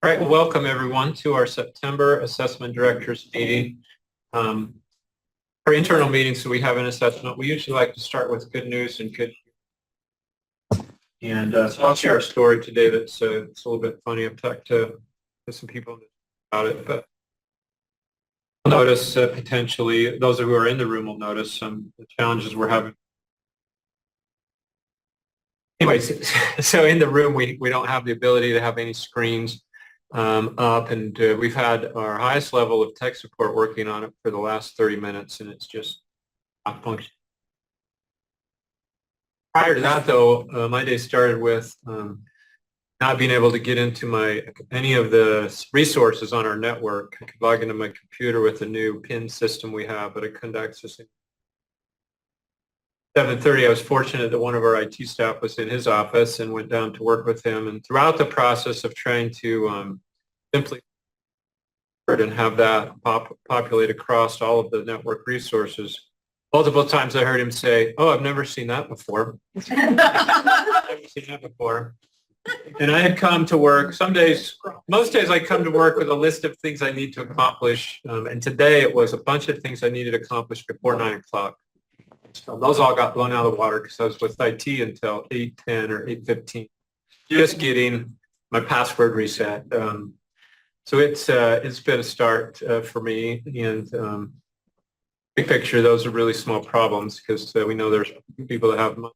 All right, welcome everyone to our September Assessment Directors meeting. For internal meetings, so we have an assessment. We usually like to start with good news and good. So I'll share a story today that's it's a little bit funny. I've talked to some people about it, but I'll notice potentially those who are in the room will notice some the challenges we're having. Anyways, so in the room we don't have the ability to have any screens up, and we've had our highest level of tech support working on it for the last 30 minutes, and it's just not functioning. Prior to that, though, my day started with not being able to get into any of the resources on our network. I could log into my computer with the new PIN system we have, but I couldn't access it. 7:30, I was fortunate that one of our IT staff was in his office and went down to work with him. And throughout the process of trying to simply and have that populate across all of the network resources, multiple times I heard him say, "Oh, I've never seen that before." I've never seen that before. And I had come to work most days I come to work with a list of things I need to accomplish. And today it was a bunch of things I needed to accomplish before 9 o'clock. So those all got blown out of the water because I was with IT until 8:10 or 8:15, just getting my password reset. So it's been a start for me. And big picture, those are really small problems because we know there's people that have money.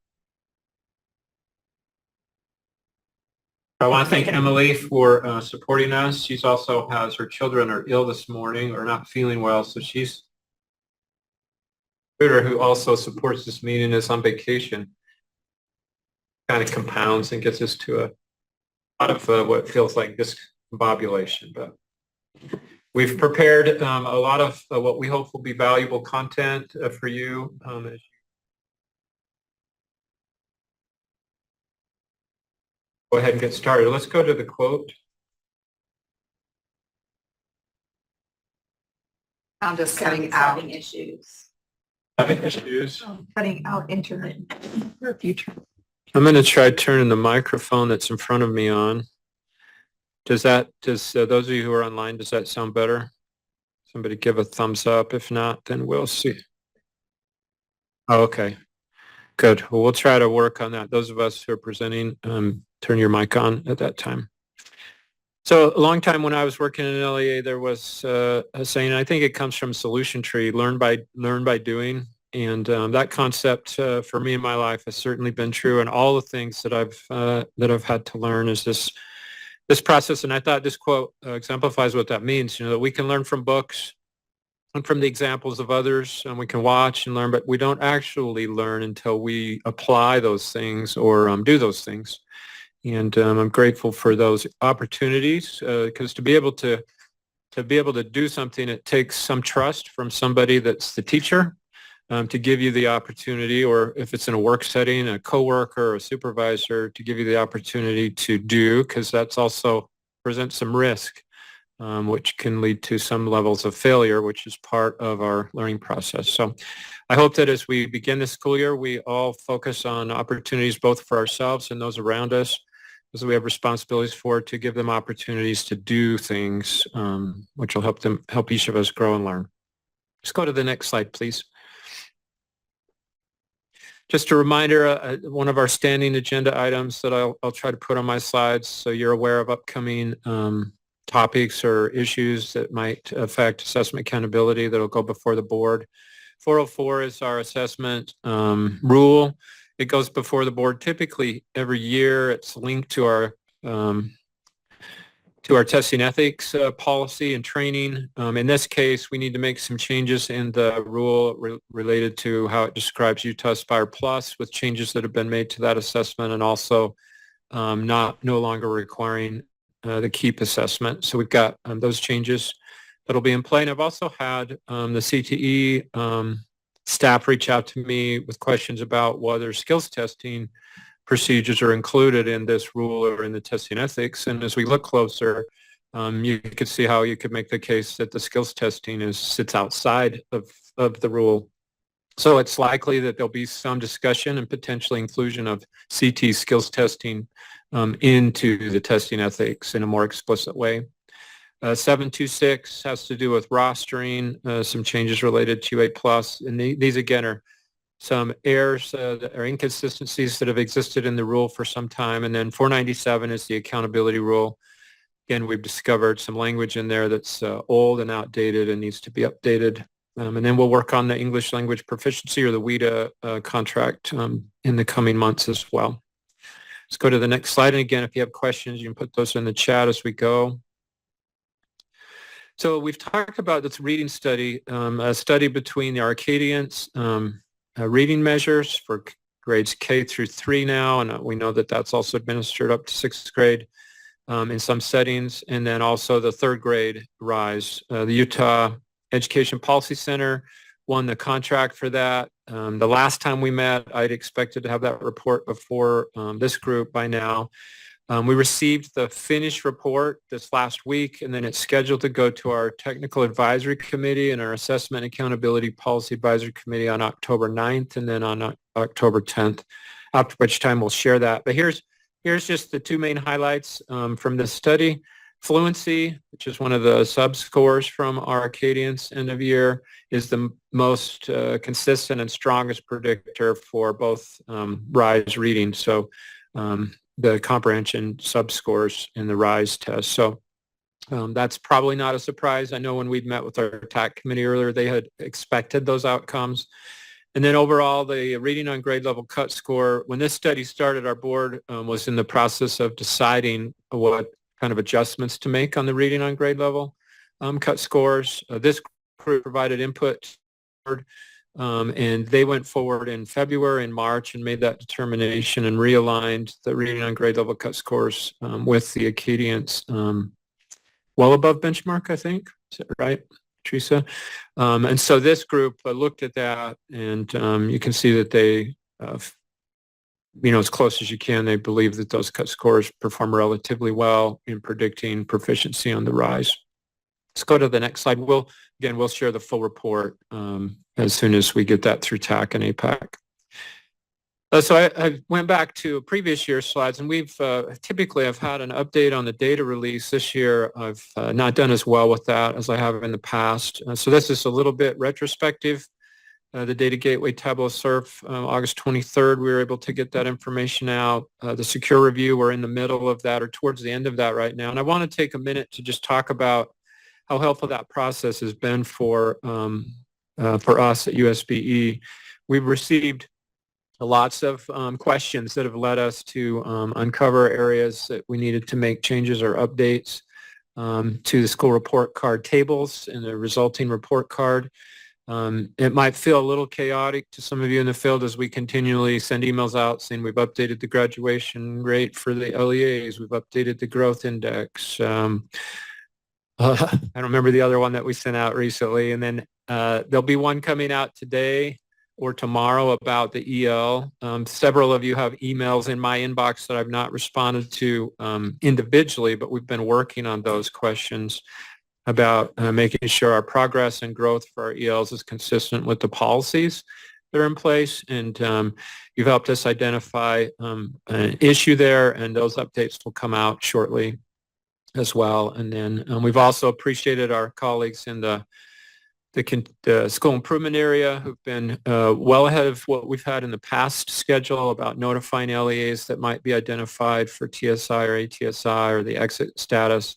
I want to thank Emily for supporting us. She's also has her children are ill this morning or not feeling well, so she's who also supports this meeting is on vacation. Kind of compounds and gets us to a lot of what feels like discombobulation. But we've prepared a lot of what we hope will be valuable content for you. Go ahead and get started. Let's go to the quote. I'm just cutting out issues. Having issues. Cutting out internet for future. I'm going to try turning the microphone that's in front of me on. Does those of you who are online, does that sound better? Somebody give a thumbs up. If not, then we'll see. Oh, okay. Good. Well, we'll try to work on that. Those of us who are presenting, turn your mic on at that time. So a long time when I was working in LEA, there was a saying, I think it comes from solution tree, learn by doing. And that concept for me in my life has certainly been true. And all the things that I've had to learn is this process. And I thought this quote exemplifies what that means, that we can learn from books and from the examples of others, and we can watch and learn, but we don't actually learn until we apply those things or do those things. And I'm grateful for those opportunities because to be able to do something, it takes some trust from somebody that's the teacher to give you the opportunity, or if it's in a work setting, a coworker or a supervisor to give you the opportunity to do, because that's also presents some risk, which can lead to some levels of failure, which is part of our learning process. So I hope that as we begin the school year, we all focus on opportunities both for ourselves and those around us, as we have responsibilities for, to give them opportunities to do things, which will help each of us grow and learn. Let's go to the next slide, please. Just a reminder, one of our standing agenda items that I'll try to put on my slides so you're aware of upcoming topics or issues that might affect assessment accountability that'll go before the board. 404 is our assessment rule. It goes before the board typically every year. It's linked to our testing ethics policy and training. In this case, we need to make some changes in the rule related to how it describes Utah Aspire Plus, with changes that have been made to that assessment, and also no longer requiring the KEEP assessment. So we've got those changes that'll be in play. And I've also had the CTE staff reach out to me with questions about whether skills testing procedures are included in this rule or in the testing ethics. And as we look closer, you could see how you could make the case that the skills testing sits outside of the rule. So it's likely that there'll be some discussion and potentially inclusion of CT skills testing into the testing ethics in a more explicit way. 726 has to do with rostering, some changes related to 8+, and these again are some errors or inconsistencies that have existed in the rule for some time. And then 497 is the accountability rule. Again, we've discovered some language in there that's old and outdated and needs to be updated. And then we'll work on the English language proficiency or the WIDA contract in the coming months as well. Let's go to the next slide. And again, if you have questions, you can put those in the chat as we go. So we've talked about this reading study, a study between the Arcadians reading measures for grades K through 3 now, and we know that that's also administered up to 6th grade in some settings, and then also the 3rd grade RISE. The Utah Education Policy Center won the contract for that. The last time we met, I'd expected to have that report before this group by now. We received the finished report this last week, and then it's scheduled to go to our Technical Advisory Committee and our Assessment and Accountability Policy Advisory Committee on October 9th and then on October 10th, after which time we'll share that. But here's just the 2 main highlights from this study. Fluency, which is one of the sub-scores from our Arcadians end of year, is the most consistent and strongest predictor for both RISE reading. So the comprehension sub-scores in the RISE test. So that's probably not a surprise. I know when we'd met with our TAC committee earlier, they had expected those outcomes. And then overall, the reading on grade level cut score, when this study started, our board was in the process of deciding what kind of adjustments to make on the reading on grade level cut scores. This group provided input, and they went forward in February and March and made that determination and realigned the reading on grade level cut scores with the Acadians well above benchmark, I think. Is that right, Teresa? And so this group looked at that, and you can see that they, as close as you can, they believe that those cut scores perform relatively well in predicting proficiency on the RISE. Let's go to the next slide. We'll share the full report as soon as we get that through TAC and APAC. So I went back to previous year's slides, and we've typically I've had an update on the data release. This year I've not done as well with that as I have in the past. So this is a little bit retrospective. The Data Gateway Tableau Surf, August 23rd, we were able to get that information out. The Secure Review, we're in the middle of that or towards the end of that right now. And I want to take a minute to just talk about how helpful that process has been for us at USBE. We've received lots of questions that have led us to uncover areas that we needed to make changes or updates to the school report card tables and the resulting report card. It might feel a little chaotic to some of you in the field as we continually send emails out saying we've updated the graduation rate for the LEAs, we've updated the growth index. I don't remember the other one that we sent out recently. And then there'll be one coming out today or tomorrow about the EL. Several of you have emails in my inbox that I've not responded to individually, but we've been working on those questions about making sure our progress and growth for our ELs is consistent with the policies that are in place. And you've helped us identify an issue there, and those updates will come out shortly as well. And then we've also appreciated our colleagues in the school improvement area who've been well ahead of what we've had in the past schedule about notifying LEAs that might be identified for TSI or ATSI or the exit status.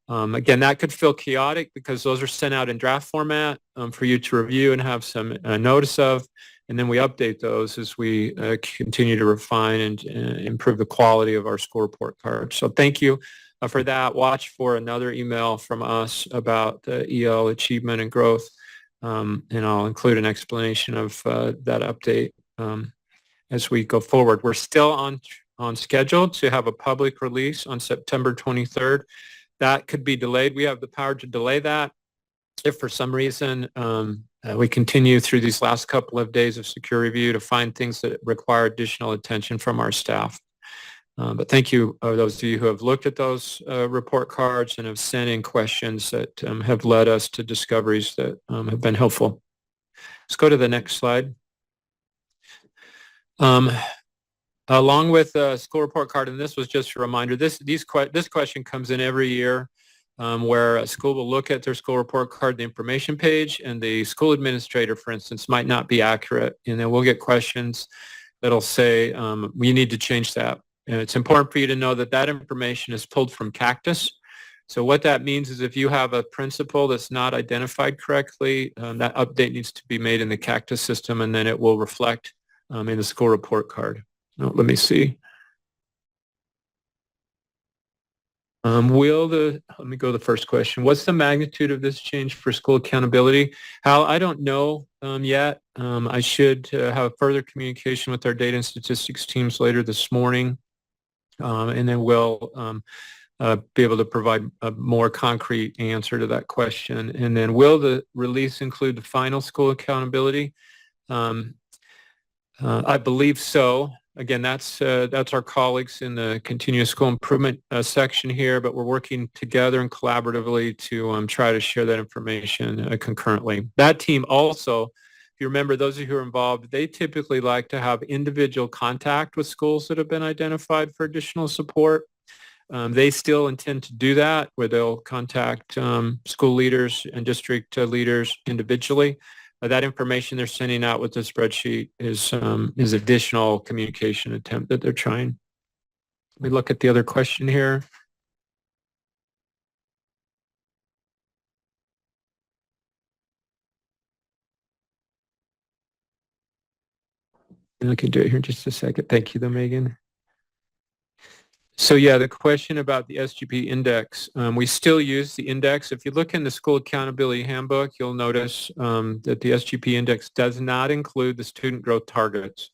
Again, that could feel chaotic because those are sent out in draft format for you to review and have some notice of, and then we update those as we continue to refine and improve the quality of our school report card. So thank you for that. Watch for another email from us about the EL achievement and growth, and I'll include an explanation of that update as we go forward. We're still on schedule to have a public release on September 23rd. That could be delayed. We have the power to delay that if for some reason we continue through these last couple of days of secure review to find things that require additional attention from our staff. But thank you, those of you who have looked at those report cards and have sent in questions that have led us to discoveries that have been helpful. Let's go to the next slide. Along with a school report card, and this was just a reminder, this question comes in every year, where a school will look at their school report card, the information page, and the school administrator, for instance, might not be accurate. And then we'll get questions that'll say, we need to change that. And it's important for you to know that that information is pulled from Cactus. So what that means is if you have a principal that's not identified correctly, that update needs to be made in the Cactus system, and then it will reflect in the school report card. Let me see. Let me go to the first question. What's the magnitude of this change for school accountability? Hal, I don't know yet. I should have further communication with our data and statistics teams later this morning, and then we'll be able to provide a more concrete answer to that question. And then will the release include the final school accountability? I believe so. Again, that's our colleagues in the continuous school improvement section here, but we're working together and collaboratively to try to share that information concurrently. That team also, if you remember, those of you who are involved, they typically like to have individual contact with schools that have been identified for additional support. They still intend to do that, where they'll contact school leaders and district leaders individually. That information they're sending out with the spreadsheet is additional communication attempt that they're trying. Let me look at the other question here. And I can do it here in just a second. Thank you, though, Megan. So yeah, the question about the SGP index, we still use the index. If you look in the school accountability handbook, you'll notice that the SGP index does not include the student growth targets.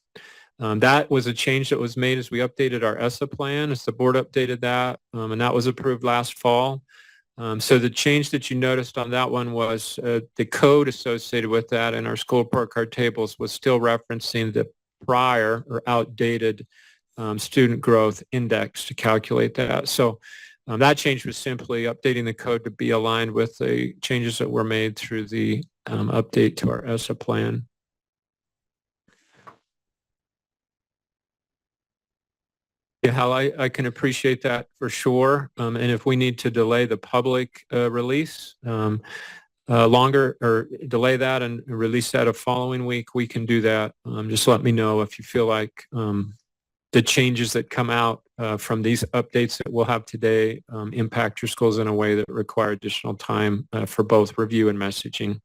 That was a change that was made as we updated our ESSA plan, as the board updated that, and that was approved last fall. So the change that you noticed on that one was the code associated with that in our school report card tables was still referencing the prior or outdated student growth index to calculate that. So that change was simply updating the code to be aligned with the changes that were made through the update to our ESSA plan. Yeah, Hal, I can appreciate that for sure. And if we need to delay the public release longer or delay that and release that a following week, we can do that. Just let me know if you feel like the changes that come out from these updates that we'll have today impact your schools in a way that require additional time for both review and messaging.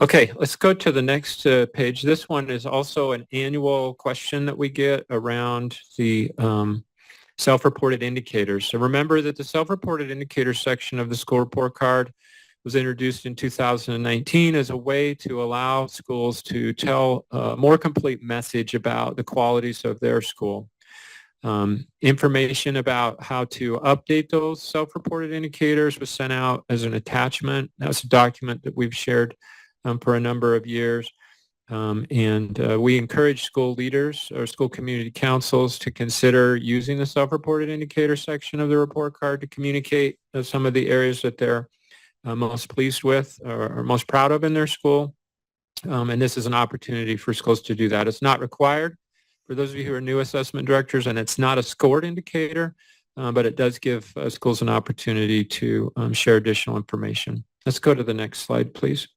Okay, let's go to the next page. This one is also an annual question that we get around the self-reported indicators. So remember that the self-reported indicators section of the school report card was introduced in 2019 as a way to allow schools to tell a more complete message about the qualities of their school. Information about how to update those self-reported indicators was sent out as an attachment. That's a document that we've shared for a number of years. And we encourage school leaders or school community councils to consider using the self-reported indicator section of the report card to communicate some of the areas that they're most pleased with or most proud of in their school. And this is an opportunity for schools to do that. It's not required for those of you who are new assessment directors, and it's not a scored indicator, but it does give schools an opportunity to share additional information. Let's go to the next slide, please.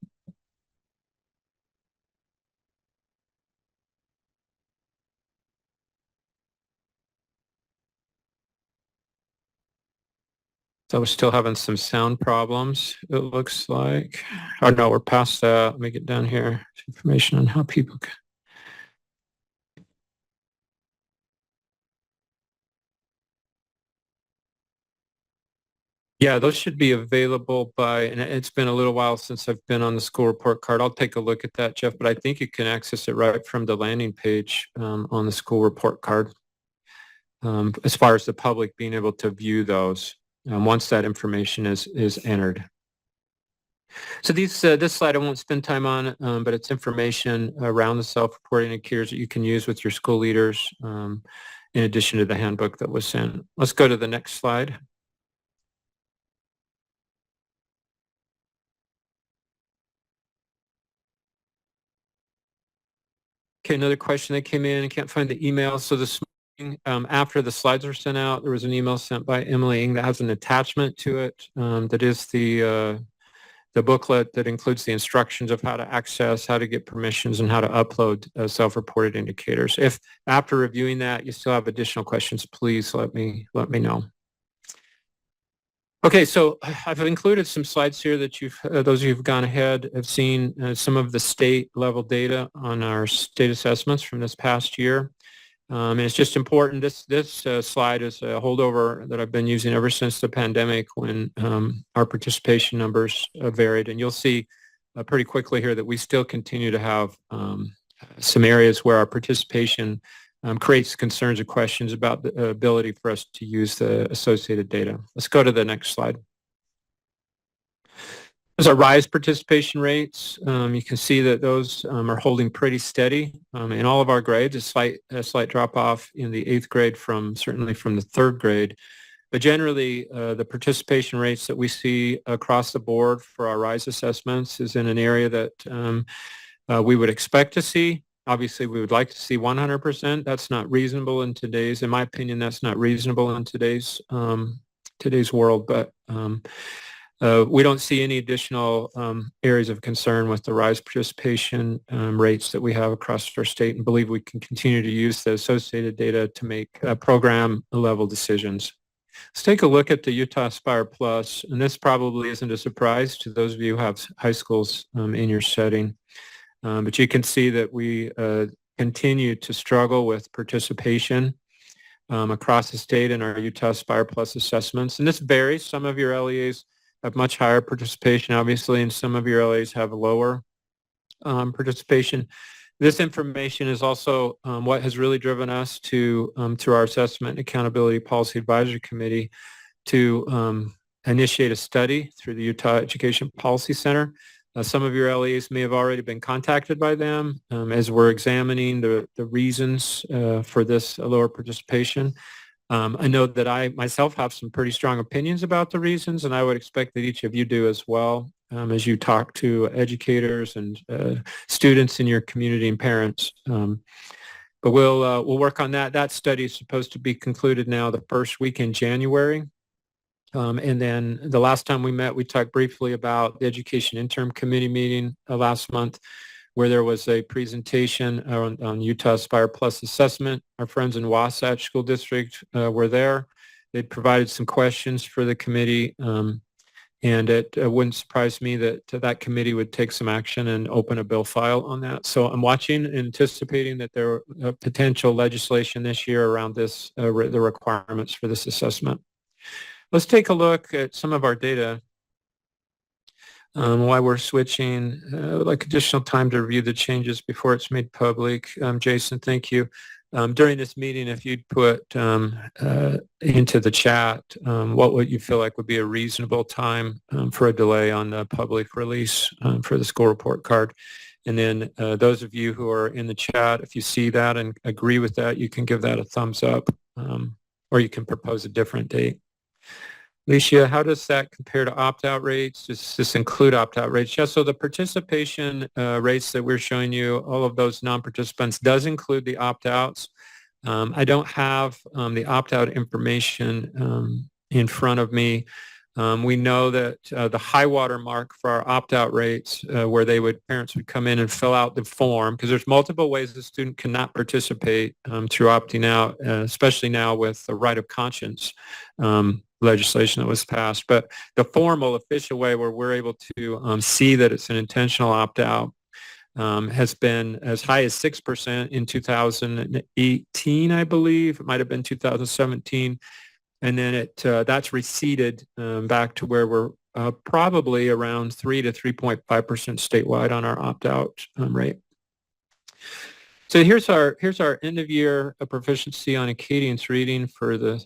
So we're still having some sound problems, it looks like. Oh, no, we're past that. Let me get down here. Information on how people can. Yeah, those should be available by, and it's been a little while since I've been on the school report card. I'll take a look at that, Jeff, but I think you can access it right from the landing page on the school report card. As far as the public being able to view those once that information is entered. So this slide I won't spend time on, but it's information around the self-reporting indicators that you can use with your school leaders in addition to the handbook that was sent. Let's go to the next slide. Okay, another question that came in. I can't find the email. So this morning, after the slides were sent out, there was an email sent by Emily that has an attachment to it. That is the booklet that includes the instructions of how to access, how to get permissions, and how to upload self-reported indicators. If after reviewing that you still have additional questions, please let me know. Okay, so I've included some slides here that those of you who've gone ahead have seen some of the state level data on our state assessments from this past year. And it's just important. This slide is a holdover that I've been using ever since the pandemic when our participation numbers varied. And you'll see pretty quickly here that we still continue to have some areas where our participation creates concerns or questions about the ability for us to use the associated data. Let's go to the next slide. Those are RISE participation rates. You can see that those are holding pretty steady in all of our grades. A slight drop off in the 8th grade certainly from the 3rd grade. But generally, the participation rates that we see across the board for our RISE assessments is in an area that we would expect to see. Obviously, we would like to see 100%. That's not reasonable in my opinion, that's not reasonable in today's world. But we don't see any additional areas of concern with the RISE participation rates that we have across our state, and believe we can continue to use the associated data to make program level decisions. Let's take a look at the Utah Aspire Plus, and this probably isn't a surprise to those of you who have high schools in your setting. But you can see that we continue to struggle with participation across the state in our Utah Aspire Plus assessments. And this varies. Some of your LEAs have much higher participation, obviously, and some of your LEAs have lower participation. This information is also what has really driven us to, through our Assessment and Accountability Policy Advisory Committee, to initiate a study through the Utah Education Policy Center. Some of your LEAs may have already been contacted by them as we're examining the reasons for this lower participation. I know that I myself have some pretty strong opinions about the reasons, and I would expect that each of you do as well as you talk to educators and students in your community and parents. But we'll work on that. That study is supposed to be concluded now the first week in January. And then the last time we met, we talked briefly about the Education Interim Committee meeting last month, where there was a presentation on Utah Aspire Plus assessment. Our friends in Wasatch School District were there. They provided some questions for the committee, and it wouldn't surprise me that that committee would take some action and open a bill file on that. So I'm watching, anticipating that there are potential legislation this year around this, the requirements for this assessment. Let's take a look at some of our data. While we're switching, I would like additional time to review the changes before it's made public. Jason, thank you. During this meeting, if you'd put into the chat what would you feel like would be a reasonable time for a delay on the public release for the school report card. And then those of you who are in the chat, if you see that and agree with that, you can give that a thumbs up, or you can propose a different date. Alicia, how does that compare to opt-out rates? Does this include opt-out rates? Yeah, so the participation rates that we're showing you, all of those non-participants, does include the opt-outs. I don't have the opt-out information in front of me. We know that the high water mark for our opt-out rates, where parents would come in and fill out the form, because there's multiple ways the student cannot participate through opting out, especially now with the right of conscience legislation that was passed. But the formal official way where we're able to see that it's an intentional opt-out has been as high as 6% in 2018, I believe. It might have been 2017. And then that's receded back to where we're probably around 3 to 3.5% statewide on our opt-out rate. So here's our end of year proficiency on Acadiance reading for the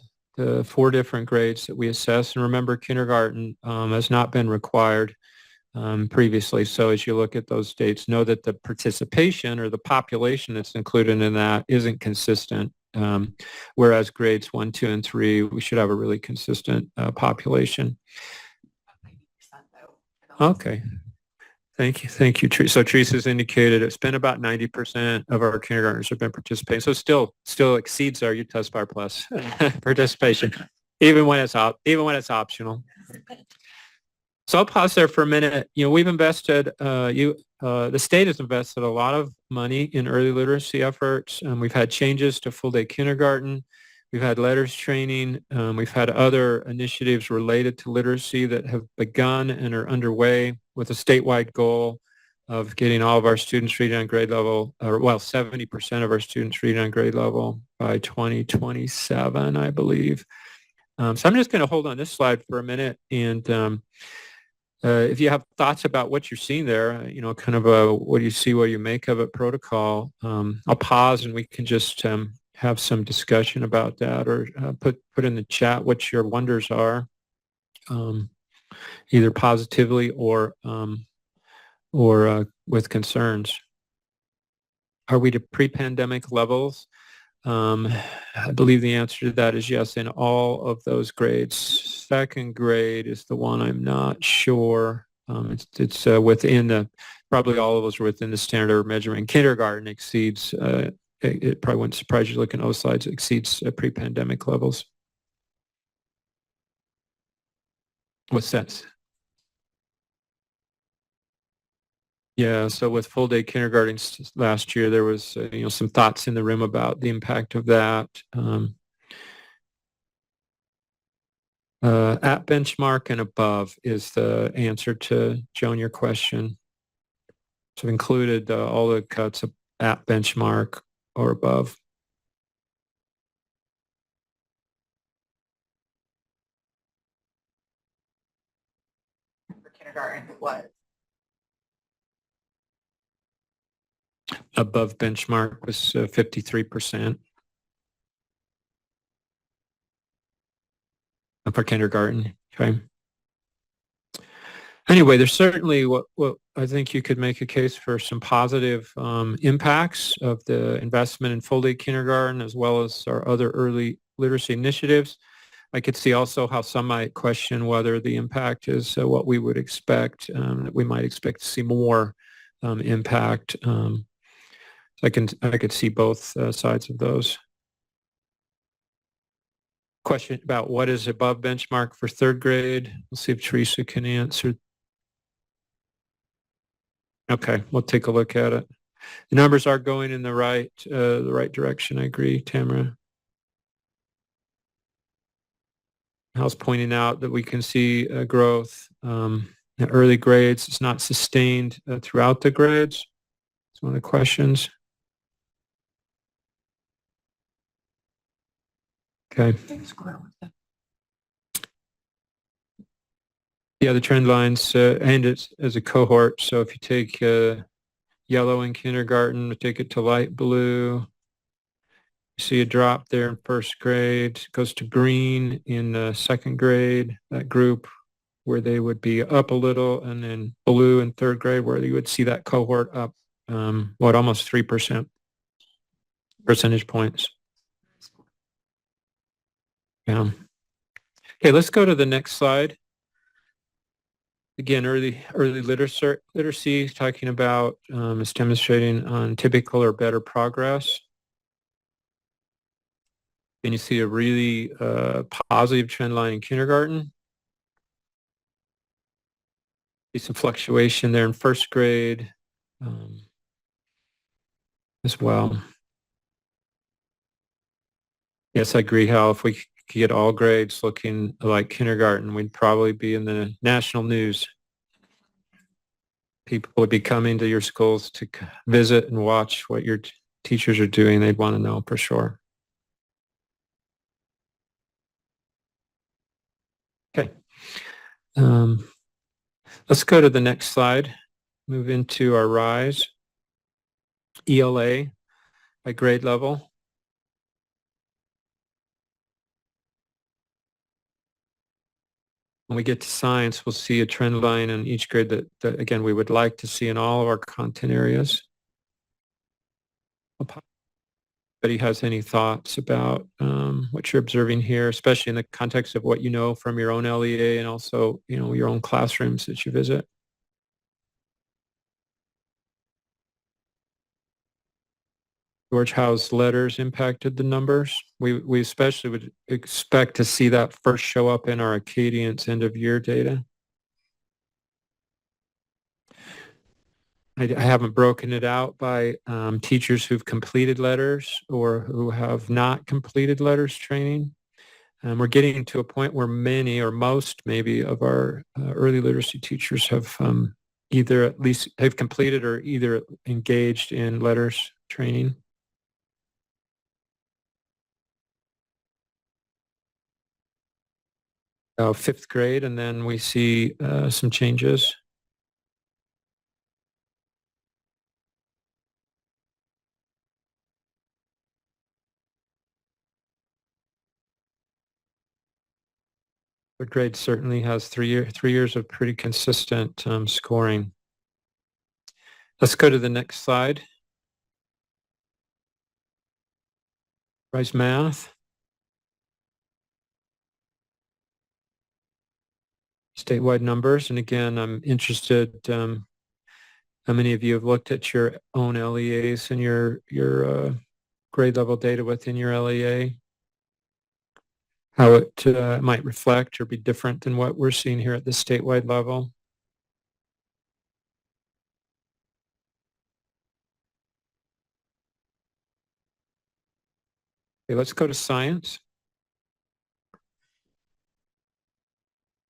4 different grades that we assess. And remember, kindergarten has not been required previously. So as you look at those dates, know that the participation or the population that's included in that isn't consistent. Whereas grades 1, 2, and 3, we should have a really consistent population. Okay. Thank you, Teresa. So Teresa's indicated it's been about 90% of our kindergartners have been participating. So still exceeds our Utah Aspire Plus participation, even when it's optional. So I'll pause there for a minute. We've invested, the state has invested a lot of money in early literacy efforts. We've had changes to full day kindergarten. We've had letters training. We've had other initiatives related to literacy that have begun and are underway with a statewide goal of getting all of our students reading on grade level, 70% of our students reading on grade level by 2027, I believe. So I'm just going to hold on this slide for a minute. And if you have thoughts about what you're seeing there, kind of what do you see, what do you make of it protocol, I'll pause and we can just have some discussion about that, or put in the chat what your wonders are, either positively or with concerns. Are we to pre-pandemic levels? I believe the answer to that is yes in all of those grades. Second grade is the one I'm not sure. It's within probably all of those are within the standard measurement. Kindergarten exceeds, it probably wouldn't surprise you to look at those slides, exceeds pre-pandemic levels. What's that? Yeah, so with full day kindergarten last year, there was some thoughts in the room about the impact of that. At benchmark and above is the answer to Joan, your question. So I've included all the cuts at benchmark or above. For kindergarten, what? Above benchmark was 53% for kindergarten. Okay. Anyway, there's certainly what I think you could make a case for some positive impacts of the investment in full day kindergarten, as well as our other early literacy initiatives. I could see also how some might question whether the impact is what we would expect, that we might expect to see more impact. I could see both sides of those. Question about what is above benchmark for third grade. We'll see if Teresa can answer. Okay, we'll take a look at it. The numbers are going in the right direction. I agree, Tamara. Hal's pointing out that we can see growth in early grades. It's not sustained throughout the grades. It's one of the questions. Okay. Yeah, the trend lines and it's as a cohort. So if you take yellow in kindergarten, take it to light blue, you see a drop there in first grade, goes to green in second grade, that group where they would be up a little, and then blue in third grade where you would see that cohort up, almost 3% percentage points. Yeah. Okay, let's go to the next slide. Again, early literacy, talking about is demonstrating on typical or better progress. And you see a really positive trend line in kindergarten. See some fluctuation there in first grade as well. Yes, I agree, Hal. If we could get all grades looking like kindergarten, we'd probably be in the national news. People would be coming to your schools to visit and watch what your teachers are doing. They'd want to know for sure. Okay. Let's go to the next slide. Move into our RISE. ELA by grade level. When we get to science, we'll see a trend line in each grade that again, we would like to see in all of our content areas. Anybody has any thoughts about what you're observing here, especially in the context of what you know from your own LEA and also, your own classrooms that you visit? George Howe's letters impacted the numbers. We especially would expect to see that first show up in our Acadians end of year data. I haven't broken it out by teachers who've completed letters or who have not completed letters training. We're getting to a point where many or most maybe of our early literacy teachers have either at least have completed or either engaged in letters training. Fifth grade, and then we see some changes. Third grade certainly has 3 years of pretty consistent scoring. Let's go to the next slide. Rise math. Statewide numbers. And again, I'm interested how many of you have looked at your own LEAs and your grade level data within your LEA, how it might reflect or be different than what we're seeing here at the statewide level. Okay, let's go to science.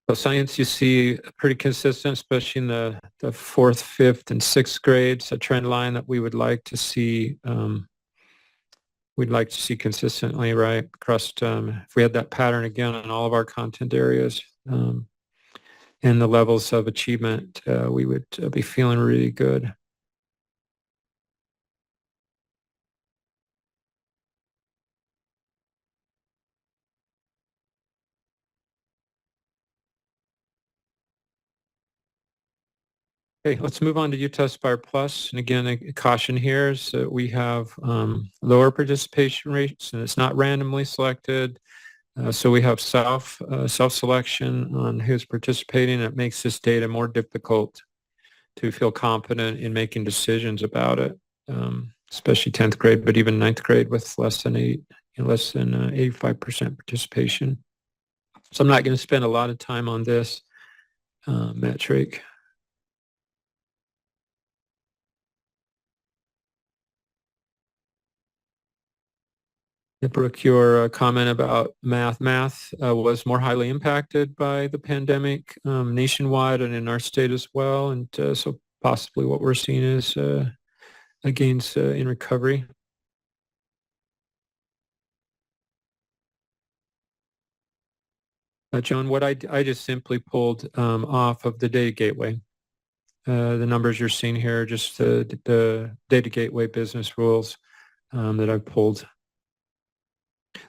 So science, you see pretty consistent, especially in the fourth, fifth, and sixth grades, a trend line that we would like to see. We'd like to see consistently, right? Across, if we had that pattern again on all of our content areas and the levels of achievement, we would be feeling really good. Okay, let's move on to Utah Aspire Plus. And again, a caution here is that we have lower participation rates, and it's not randomly selected. So we have self-selection on who's participating. It makes this data more difficult to feel confident in making decisions about it, especially 10th grade, but even 9th grade with less than 85% participation. So I'm not going to spend a lot of time on this metric. Brooke, your comment about math was more highly impacted by the pandemic nationwide and in our state as well. And so possibly what we're seeing is gains in recovery. John, what I just simply pulled off of the data gateway. The numbers you're seeing here, just the data gateway business rules that I pulled.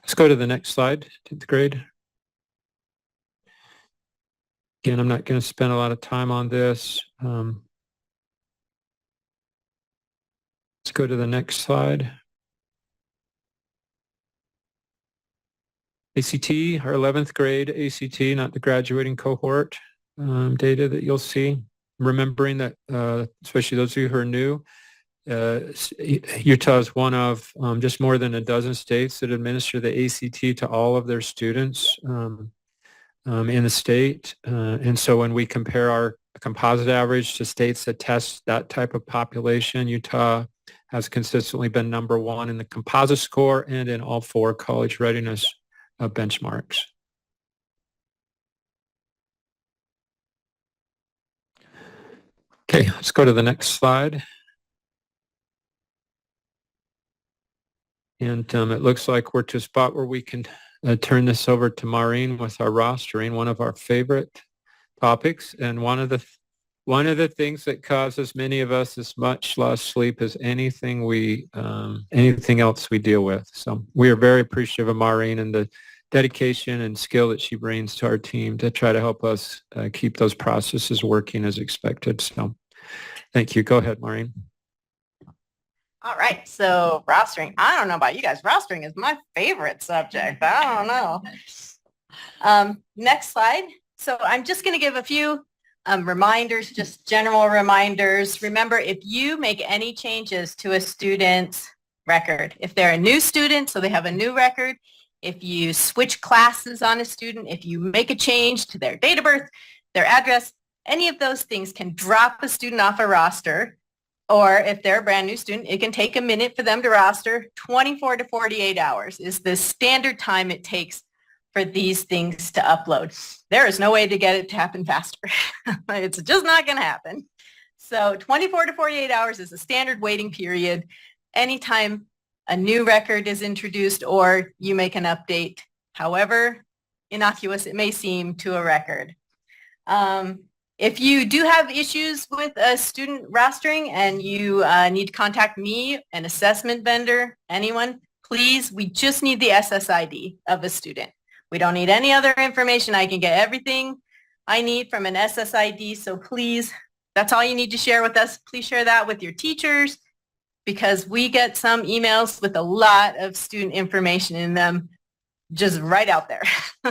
Let's go to the next slide, 10th grade. Again, I'm not going to spend a lot of time on this. Let's go to the next slide. ACT, our 11th grade ACT, not the graduating cohort data that you'll see. Remembering that, especially those of you who are new, Utah is one of just more than a dozen states that administer the ACT to all of their students in the state. And so when we compare our composite average to states that test that type of population, Utah has consistently been number one in the composite score and in all 4 college readiness benchmarks. Okay, let's go to the next slide. And it looks like we're to a spot where we can turn this over to Maureen with our rostering, one of our favorite topics. And one of the things that causes many of us as much lost sleep as anything else we deal with. So we are very appreciative of Maureen and the dedication and skill that she brings to our team to try to help us keep those processes working as expected. So thank you. Go ahead, Maureen. All right, so rostering. I don't know about you guys. Rostering is my favorite subject. I don't know. Next slide. So I'm just going to give a few reminders, just general reminders. Remember, if you make any changes to a student's record. If they're a new student, so they have a new record, if you switch classes on a student, if you make a change to their date of birth, their address, any of those things can drop a student off a roster. Or if they're a brand new student, it can take a minute for them to roster. 24 to 48 hours is the standard time it takes for these things to upload. There is no way to get it to happen faster. It's just not going to happen. So 24 to 48 hours is a standard waiting period. Anytime a new record is introduced or you make an update, however innocuous it may seem to a record. If you do have issues with a student rostering and you need to contact me, an assessment vendor, anyone, please, we just need the SSID of a student. We don't need any other information. I can get everything I need from an SSID. So please, that's all you need to share with us. Please share that with your teachers because we get some emails with a lot of student information in them just right out there.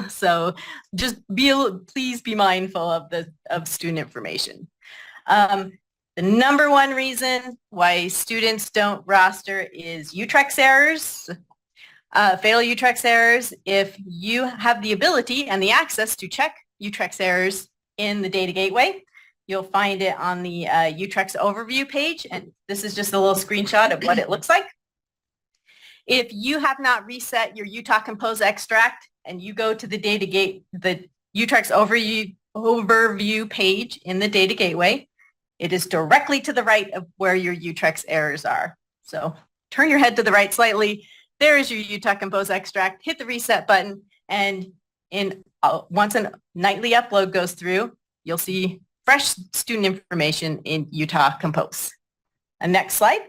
So just please be mindful of student information. The number one reason why students don't roster is UTREX errors, fatal UTREX errors. If you have the ability and the access to check UTREX errors in the data gateway, you'll find it on the UTREX overview page. And this is just a little screenshot of what it looks like. If you have not reset your Utah Compose extract and you go to the the UTREX overview page in the data gateway, it is directly to the right of where your UTREX errors are. So turn your head to the right slightly. There is your Utah Compose extract. Hit the reset button, and once a nightly upload goes through, you'll see fresh student information in Utah Compose. Next slide.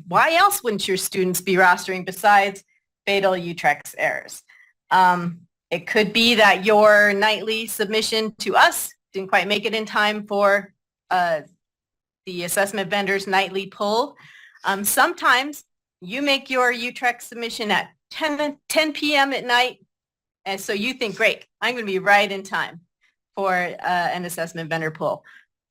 Why else wouldn't your students be rostering besides fatal UTREX errors? It could be that your nightly submission to us didn't quite make it in time for the assessment vendor's nightly pull. Sometimes you make your UTREX submission at 10 p.m. at night, and so you think, great, I'm going to be right in time for an assessment vendor pull.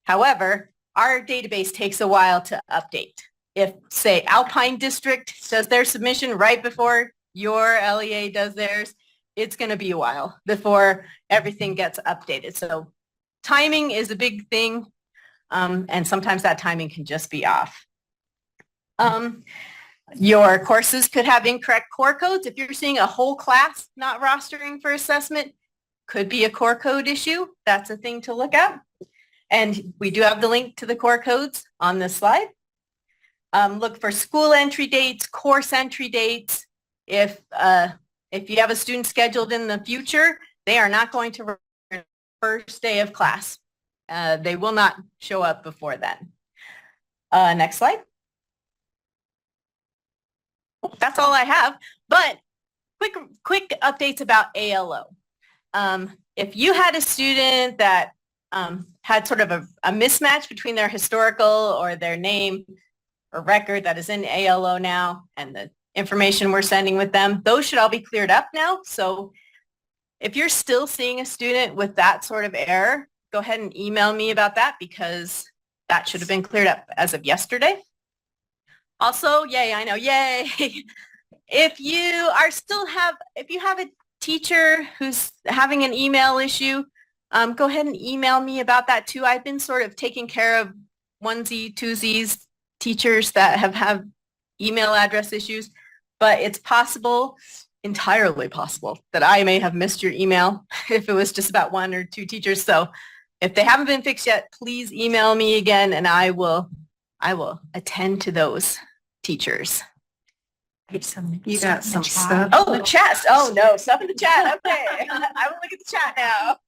However, our database takes a while to update. If, say, Alpine District does their submission right before your LEA does theirs, it's going to be a while before everything gets updated. So timing is a big thing, and sometimes that timing can just be off. Your courses could have incorrect core codes. If you're seeing a whole class not rostering for assessment, could be a core code issue. That's a thing to look at. And we do have the link to the core codes on this slide. Look for school entry dates, course entry dates. If you have a student scheduled in the future, they are not going to return first day of class. They will not show up before then. Next slide. That's all I have, but quick updates about ALO. If you had a student that had sort of a mismatch between their historical or their name or record that is in ALO now and the information we're sending with them, those should all be cleared up now. So if you're still seeing a student with that sort of error, go ahead and email me about that because that should have been cleared up as of yesterday. Also, yay, I know, yay. If you have a teacher who's having an email issue, go ahead and email me about that too. I've been sort of taking care of onesie, twosies, teachers that have email address issues, but it's possible, entirely possible, that I may have missed your email if it was just about one or two teachers. So if they haven't been fixed yet, please email me again and I will attend to those teachers. You got some stuff. Oh, the chat. Oh no, stuff in the chat. Okay. I will look at the chat now.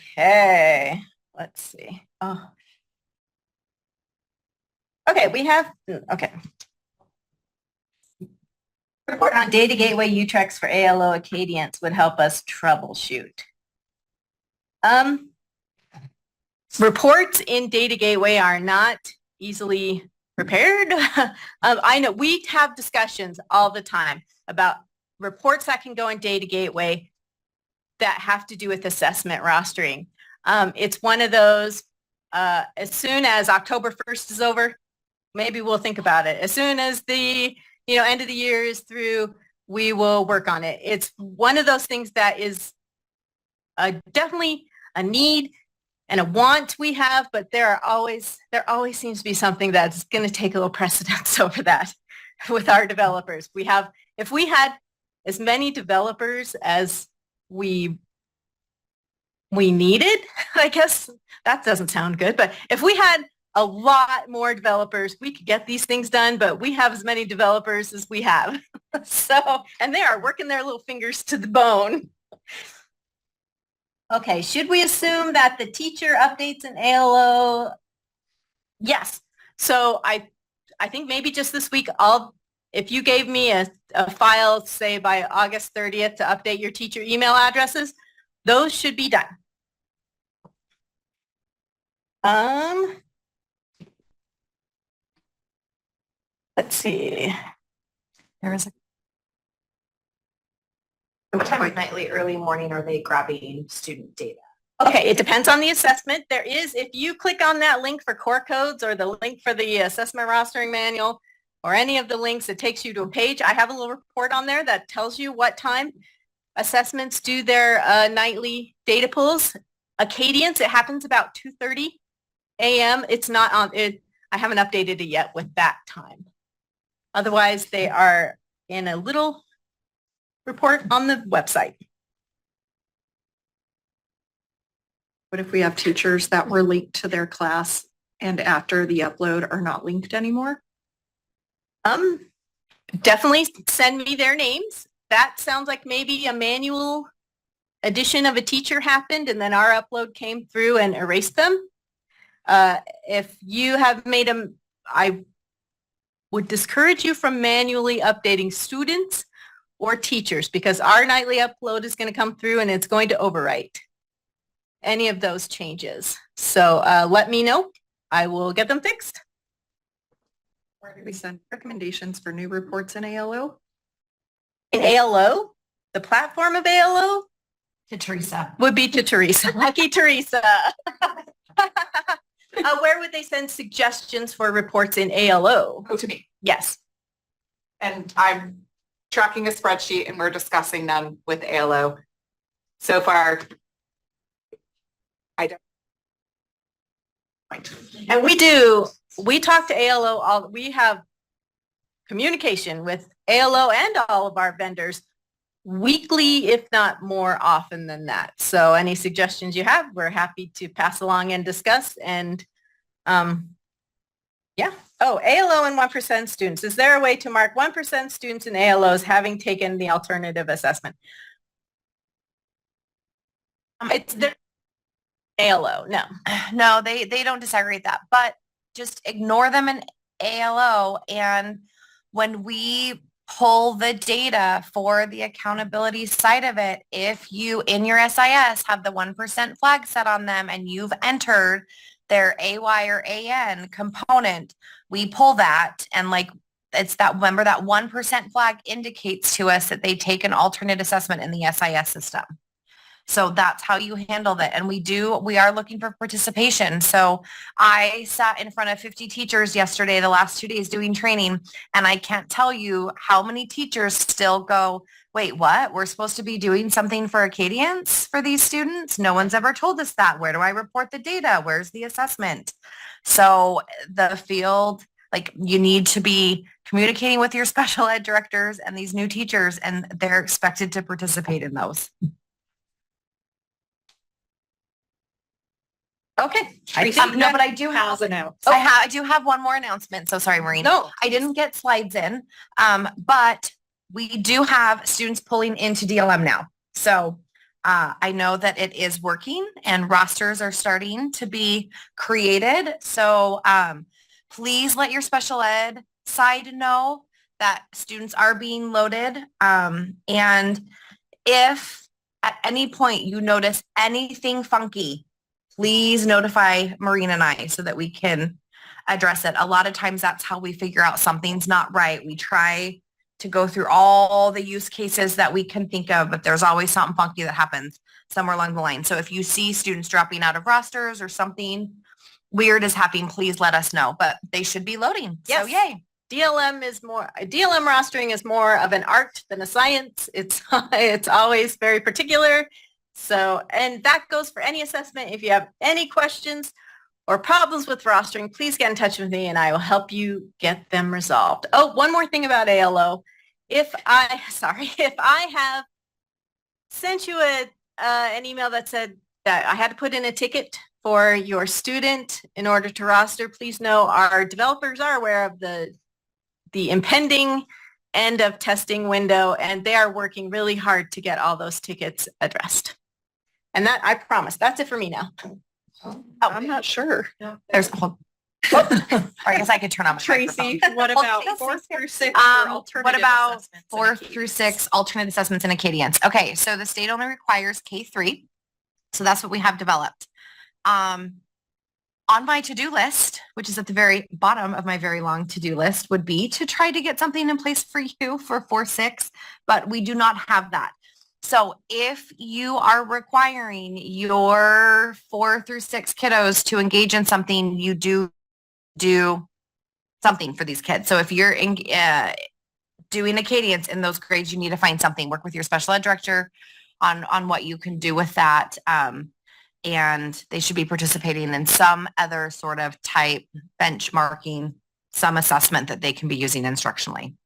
Okay. Let's see. Oh. Okay, we have, okay. Report on Data Gateway UTREX for ALO Acadians would help us troubleshoot. Reports in Data Gateway are not easily prepared. I know we have discussions all the time about reports that can go in Data Gateway that have to do with assessment rostering. It's one of those as soon as October 1st is over, maybe we'll think about it. As soon as the, end of the year is through, we will work on it. It's one of those things that is definitely a need and a want we have, but there always seems to be something that's going to take a little precedence over that with our developers. If we had as many developers as we needed, I guess that doesn't sound good, but if we had a lot more developers, we could get these things done, but we have as many developers as we have. So, and they are working their little fingers to the bone. Okay, should we assume that the teacher updates in ALO? Yes. So I think maybe just this week, if you gave me a file, say by August 30th to update your teacher email addresses, those should be done. Let's see. There is What time of nightly, early morning are they grabbing student data? Okay, it depends on the assessment. There is, if you click on that link for core codes or the link for the assessment rostering manual or any of the links, it takes you to a page. I have a little report on there that tells you what time assessments do their nightly data pulls. Acadians, it happens about 2:30 a.m. It's not on it. I haven't updated it yet with that time. Otherwise, they are in a little report on the website. What if we have teachers that were linked to their class and after the upload are not linked anymore? Definitely send me their names. That sounds like maybe a manual addition of a teacher happened and then our upload came through and erased them. If you have made them, I would discourage you from manually updating students or teachers because our nightly upload is going to come through and it's going to overwrite any of those changes. So let me know. I will get them fixed. Where do we send recommendations for new reports in ALO? In ALO, the platform of ALO To Teresa. would be to Teresa. Lucky Teresa. Where would they send suggestions for reports in ALO? Oh, to me. Yes. And I'm tracking a spreadsheet and we're discussing them with ALO. So far, I don't. And we talk to ALO, we have communication with ALO and all of our vendors weekly, if not more often than that. So any suggestions you have, we're happy to pass along and discuss. And yeah. Oh, ALO and 1% students. Is there a way to mark 1% students in ALOs having taken the alternative assessment? It's their ALO, no. No, they don't disaggregate that, but just ignore them in ALO. And when we pull the data for the accountability side of it, if you in your SIS have the 1% flag set on them and you've entered their AY or AN component, we pull that and it's that, remember that 1% flag indicates to us that they take an alternate assessment in the SIS system. So that's how you handle that. And we are looking for participation. So I sat in front of 50 teachers yesterday, the last 2 days doing training, and I can't tell you how many teachers still go, wait, what? We're supposed to be doing something for Acadians for these students? No one's ever told us that. Where do I report the data? Where's the assessment? So the field, you need to be communicating with your special ed directors and these new teachers, and they're expected to participate in those. Okay. No, but I do have, announced. I do have one more announcement. So sorry, Maureen. No. I didn't get slides in, but we do have students pulling into DLM now. So I know that it is working and rosters are starting to be created. So please let your special ed side know that students are being loaded. And if at any point you notice anything funky, please notify Maureen and I so that we can address it. A lot of times that's how we figure out something's not right. We try to go through all the use cases that we can think of, but there's always something funky that happens somewhere along the line. So if you see students dropping out of rosters or something, weird is happening, please let us know, but they should be loading. So Yes. yay. DLM rostering is more of an art than a science. It's it's always very particular. So, and that goes for any assessment. If you have any questions or problems with rostering, please get in touch with me and I will help you get them resolved. Oh, one more thing about ALO. If I have sent you an email that said that I had to put in a ticket for your student in order to roster, please know our developers are aware of the impending end of testing window, and they are working really hard to get all those tickets addressed. And that, I promise, that's it for me now. I'm not sure. There's a whole, or I guess I could turn on my Tracy, microphone. what Well, about Tracy's 4th here. through 6th for alternative What about assessments and 4th through 6th alternate assessments and Acadians? Okay, so the state only requires K3. So that's what we have developed. On my to-do list, which is at the very bottom of my very long to-do list, would be to try to get something in place for you for 4-6, but we do not have that. So if you are requiring your 4 through 6 kiddos to engage in something, you do something for these kids. So if you're doing Acadians in those grades, you need to find something, work with your special ed director on what you can do with that. And they should be participating in some other sort of type benchmarking, some assessment that they can be using instructionally.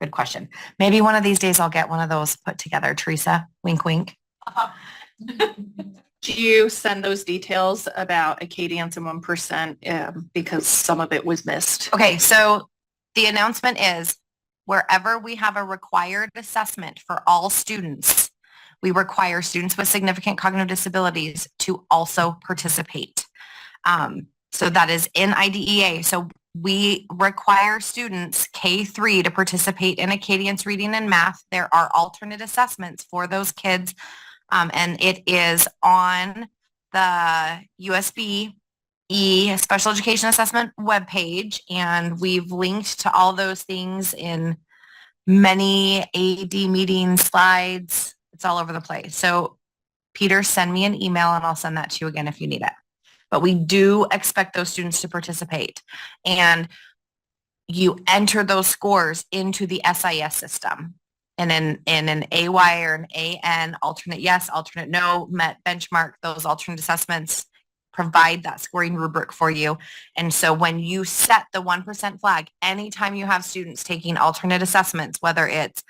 Good question. Maybe one of these days I'll get one of those put together, Teresa. Wink, wink. Do you send those details about Acadians and 1% because some of it was missed? Okay, so the announcement is wherever we have a required assessment for all students, we require students with significant cognitive disabilities to also participate. So that is in IDEA. So we require students K3 to participate in Acadians reading and math. There are alternate assessments for those kids. And it is on the USB Special Education Assessment webpage. And we've linked to all those things in many AD meeting slides. It's all over the place. So Peter, send me an email and I'll send that to you again if you need it. But we do expect those students to participate. And you enter those scores into the SIS system. And in an AY or an AN, alternate yes, alternate no, met, benchmark, those alternate assessments provide that scoring rubric for you. And so when you set the 1% flag, anytime you have students taking alternate assessments, whether it's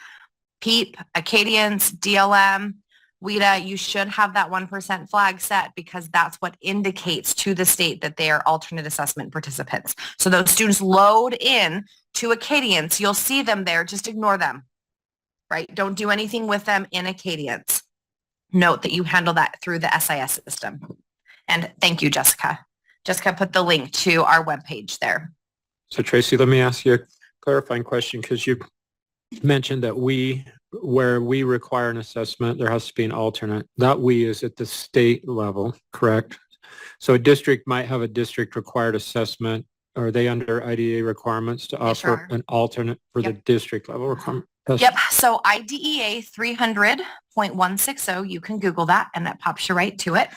PEEP, Acadians, DLM, WIDA, you should have that 1% flag set because that's what indicates to the state that they are alternate assessment participants. So those students load in to Acadians. You'll see them there. Just ignore them, right? Don't do anything with them in Acadians. Note that you handle that through the SIS system. And thank you, Jessica. Jessica put the link to our webpage there. So Tracy, let me ask you a clarifying question because you mentioned that where we require an assessment, there has to be an alternate. That we is at the state level, correct? So a district might have a district required assessment. Are they under IDEA requirements to Yes, offer an alternate for the district level requirement? Yep. So IDEA 300.160, you can Google that and that pops you right to it.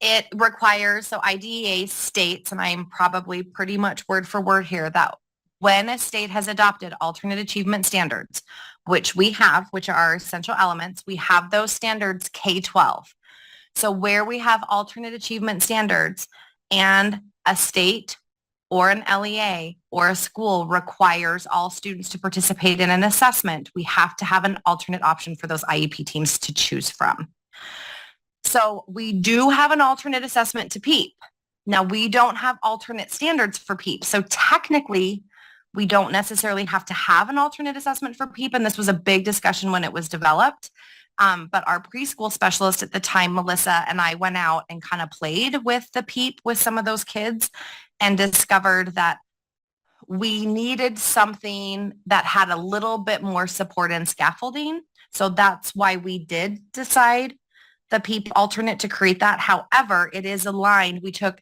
It requires, so IDEA states, and I'm probably pretty much word for word here, that when a state has adopted alternate achievement standards, which we have, which are our essential elements, we have those standards K-12. So where we have alternate achievement standards and a state or an LEA or a school requires all students to participate in an assessment, we have to have an alternate option for those IEP teams to choose from. So we do have an alternate assessment to PEEP. Now we don't have alternate standards for PEEP. So technically we don't necessarily have to have an alternate assessment for PEEP. And this was a big discussion when it was developed. But our preschool specialist at the time, Melissa, and I went out and kind of played with the PEEP with some of those kids and discovered that we needed something that had a little bit more support and scaffolding. So that's why we did decide the PEEP alternate to create that. However, it is aligned. We took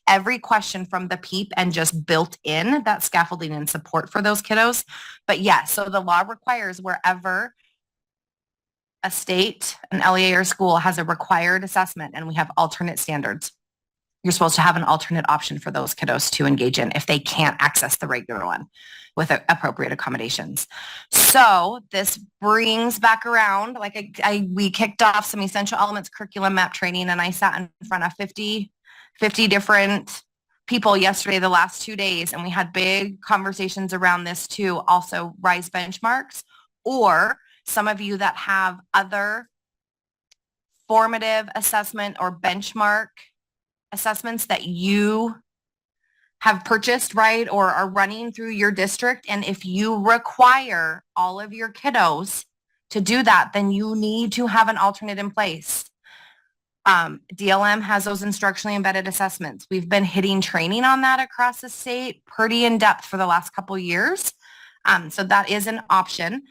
every question from the PEEP and just built in that scaffolding and support for those kiddos. But yeah, so the law requires wherever a state, an LEA or school has a required assessment and we have alternate standards. you're supposed to have an alternate option for those kiddos to engage in if they can't access the regular one with appropriate accommodations. So this brings back around, like we kicked off some essential elements curriculum map training, and I sat in front of 50 different people yesterday, the last 2 days, and we had big conversations around this too. Also RISE benchmarks, or some of you that have other formative assessment or benchmark assessments that you have purchased, right, or are running through your district. And if you require all of your kiddos to do that, then you need to have an alternate in place. DLM has those instructionally embedded assessments. We've been hitting training on that across the state pretty in depth for the last couple of years. So that is an option.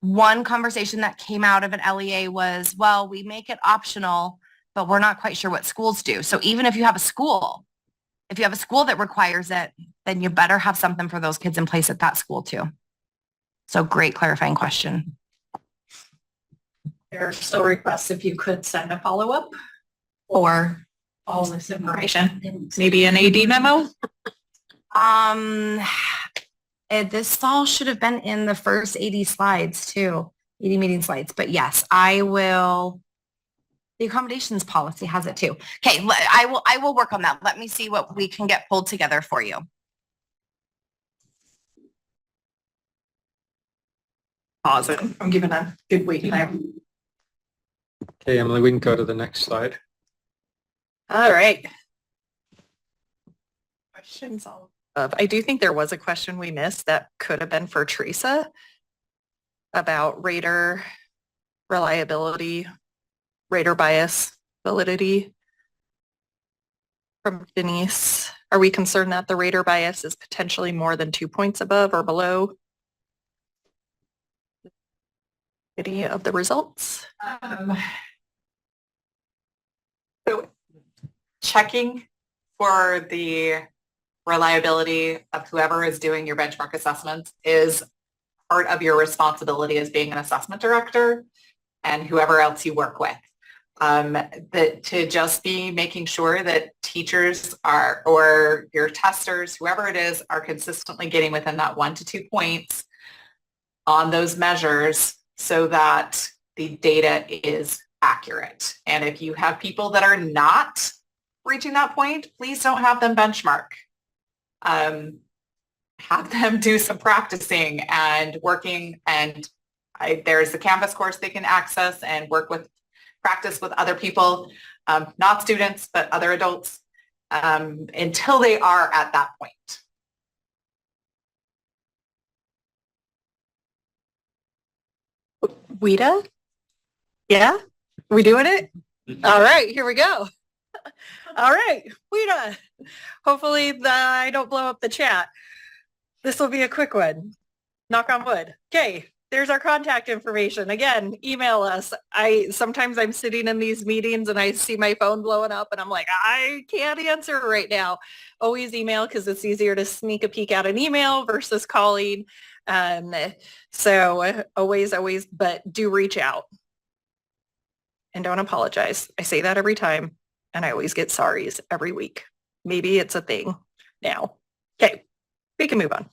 One conversation that came out of an LEA was, well, we make it optional, but we're not quite sure what schools do. So even if you have a school that requires it, then you better have something for those kids in place at that school too. So great clarifying question. There are still requests if you could send a follow-up or all this information, maybe an AD memo. This all should have been in the first AD slides too, AD meeting slides. But yes, I will. The accommodations policy has it too. Okay, I will work on that. Let me see what we can get pulled together for you. Pause it. I'm giving a good wait time. Okay, Emily, we can go to the next slide. All right. Questions all of. I do think there was a question we missed that could have been for Teresa about rater reliability, rater bias, validity. From Denise, are we concerned that the rater bias is potentially more than 2 points above or below any of the results? So checking for the reliability of whoever is doing your benchmark assessments is part of your responsibility as being an assessment director and whoever else you work with. To just be making sure that teachers are, or your testers, whoever it is, are consistently getting within that 1 to 2 points on those measures so that the data is accurate. And if you have people that are not reaching that point, please don't have them benchmark. Have them do some practicing and working, and there's the Canvas course they can access and practice with other people, not students, but other adults, until they are at that point. Wida? Yeah? We doing it? All right, here we go. All right, Wida. Hopefully I don't blow up the chat. This will be a quick one. Knock on wood. Okay, there's our contact information. Again, email us. Sometimes I'm sitting in these meetings and I see my phone blowing up and I'm like, I can't answer right now. Always email because it's easier to sneak a peek at an email versus calling. So always, but do reach out. And don't apologize. I say that every time and I always get sorries every week. Maybe it's a thing now. Okay, we can move on.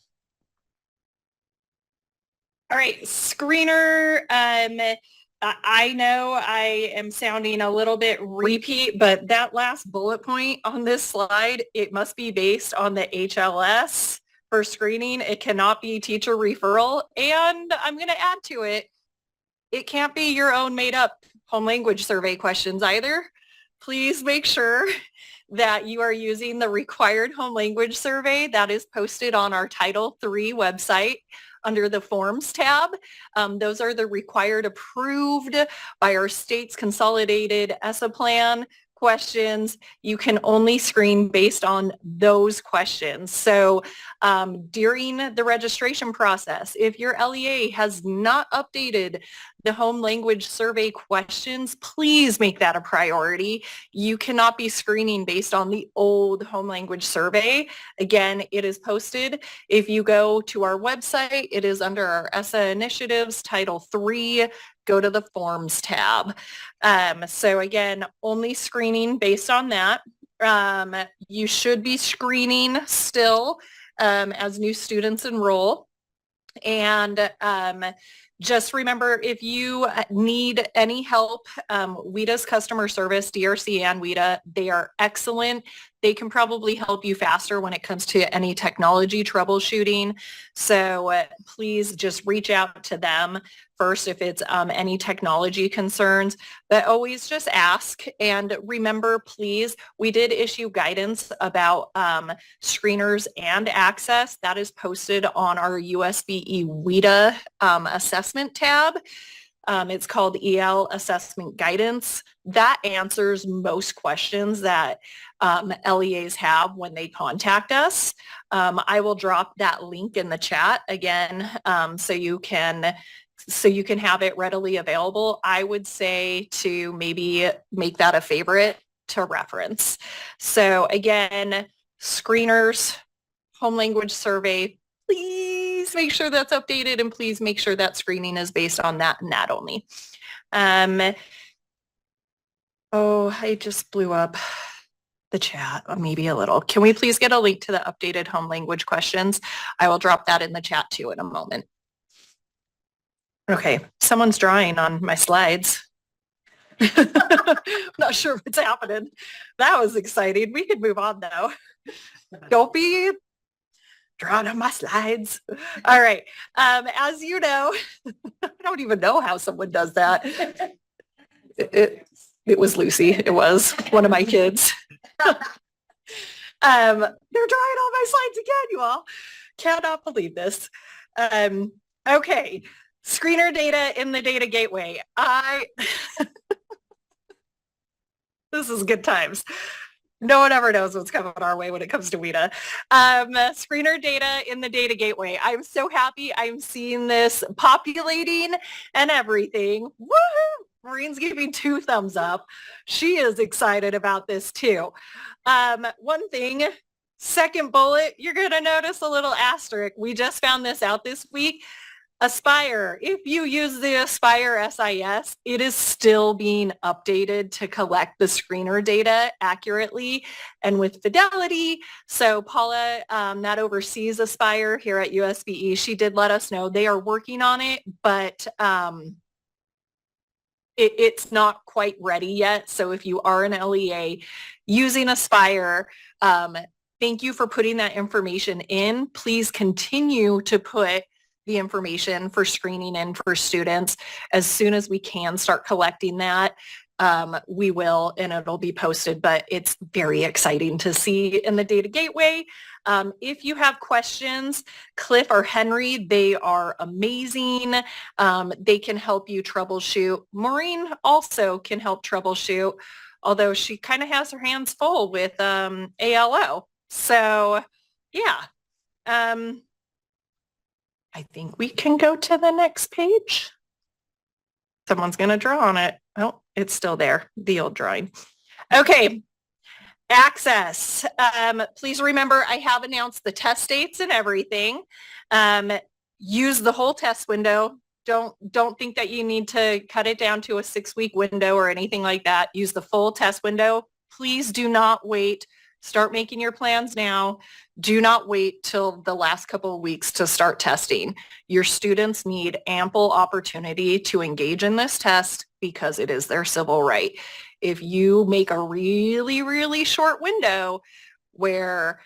All right, screener. I know I am sounding a little bit repeat, but that last bullet point on this slide, it must be based on the HLS for screening. It cannot be teacher referral. And I'm going to add to it, it can't be your own made up home language survey questions either. Please make sure that you are using the required home language survey that is posted on our Title III website under the Forms tab. Those are the required approved by our state's consolidated ESSA plan questions. You can only screen based on those questions. So during the registration process, if your LEA has not updated the home language survey questions, please make that a priority. You cannot be screening based on the old home language survey. Again, it is posted. If you go to our website, it is under our ESSA initiatives, Title 3, go to the forms tab. So again, only screening based on that. You should be screening still as new students enroll. And just remember, if you need any help, WIDA's customer service, DRC and WIDA, they are excellent. They can probably help you faster when it comes to any technology troubleshooting. So please just reach out to them first if it's any technology concerns, but always just ask. And remember, please, we did issue guidance about screeners and access. That is posted on our USBE WIDA assessment tab. It's called EL Assessment Guidance. That answers most questions that LEAs have when they contact us. I will drop that link in the chat again so you can have it readily available. I would say to maybe make that a favorite to reference. So again, screeners, home language survey, please make sure that's updated and please make sure that screening is based on that and that only. Oh, I just blew up the chat maybe a little. Can we please get a link to the updated home language questions? I will drop that in the chat too in a moment. Okay, someone's drawing on my slides. Not sure what's happening. That was exciting. We could move on though. Don't be drawing on my slides. All right. As you know, I don't even know how someone does that. It was Lucy. It was one of my kids. They're drawing on my slides again, you all. Cannot believe this. Okay. Screener data in the data gateway. This is good times. No one ever knows what's coming our way when it comes to WIDA. Screener data in the data gateway. I'm so happy I'm seeing this populating and everything. Woohoo! Maureen's giving 2 thumbs up. She is excited about this too. One thing, second bullet, you're going to notice a little asterisk. We just found this out this week. Aspire, if you use the Aspire SIS, it is still being updated to collect the screener data accurately and with fidelity. So Paula, that oversees Aspire here at USBE, she did let us know they are working on it, but it's not quite ready yet. So if you are an LEA using Aspire, thank you for putting that information in. Please continue to put the information for screening in for students. As soon as we can start collecting that, we will, and it'll be posted, but it's very exciting to see in the data gateway. If you have questions, Cliff or Henry, they are amazing. They can help you troubleshoot. Maureen also can help troubleshoot, although she kind of has her hands full with ALO. So yeah. I think we can go to the next page. Someone's going to draw on it. Oh, it's still there, the old drawing. Okay, access. Please remember, I have announced the test dates and everything. Use the whole test window. Don't think that you need to cut it down to a 6-week window or anything like that. Use the full test window. Please do not wait. Start making your plans now. Do not wait till the last couple of weeks to start testing. Your students need ample opportunity to engage in this test because it is their civil right. If you make a really, really short window where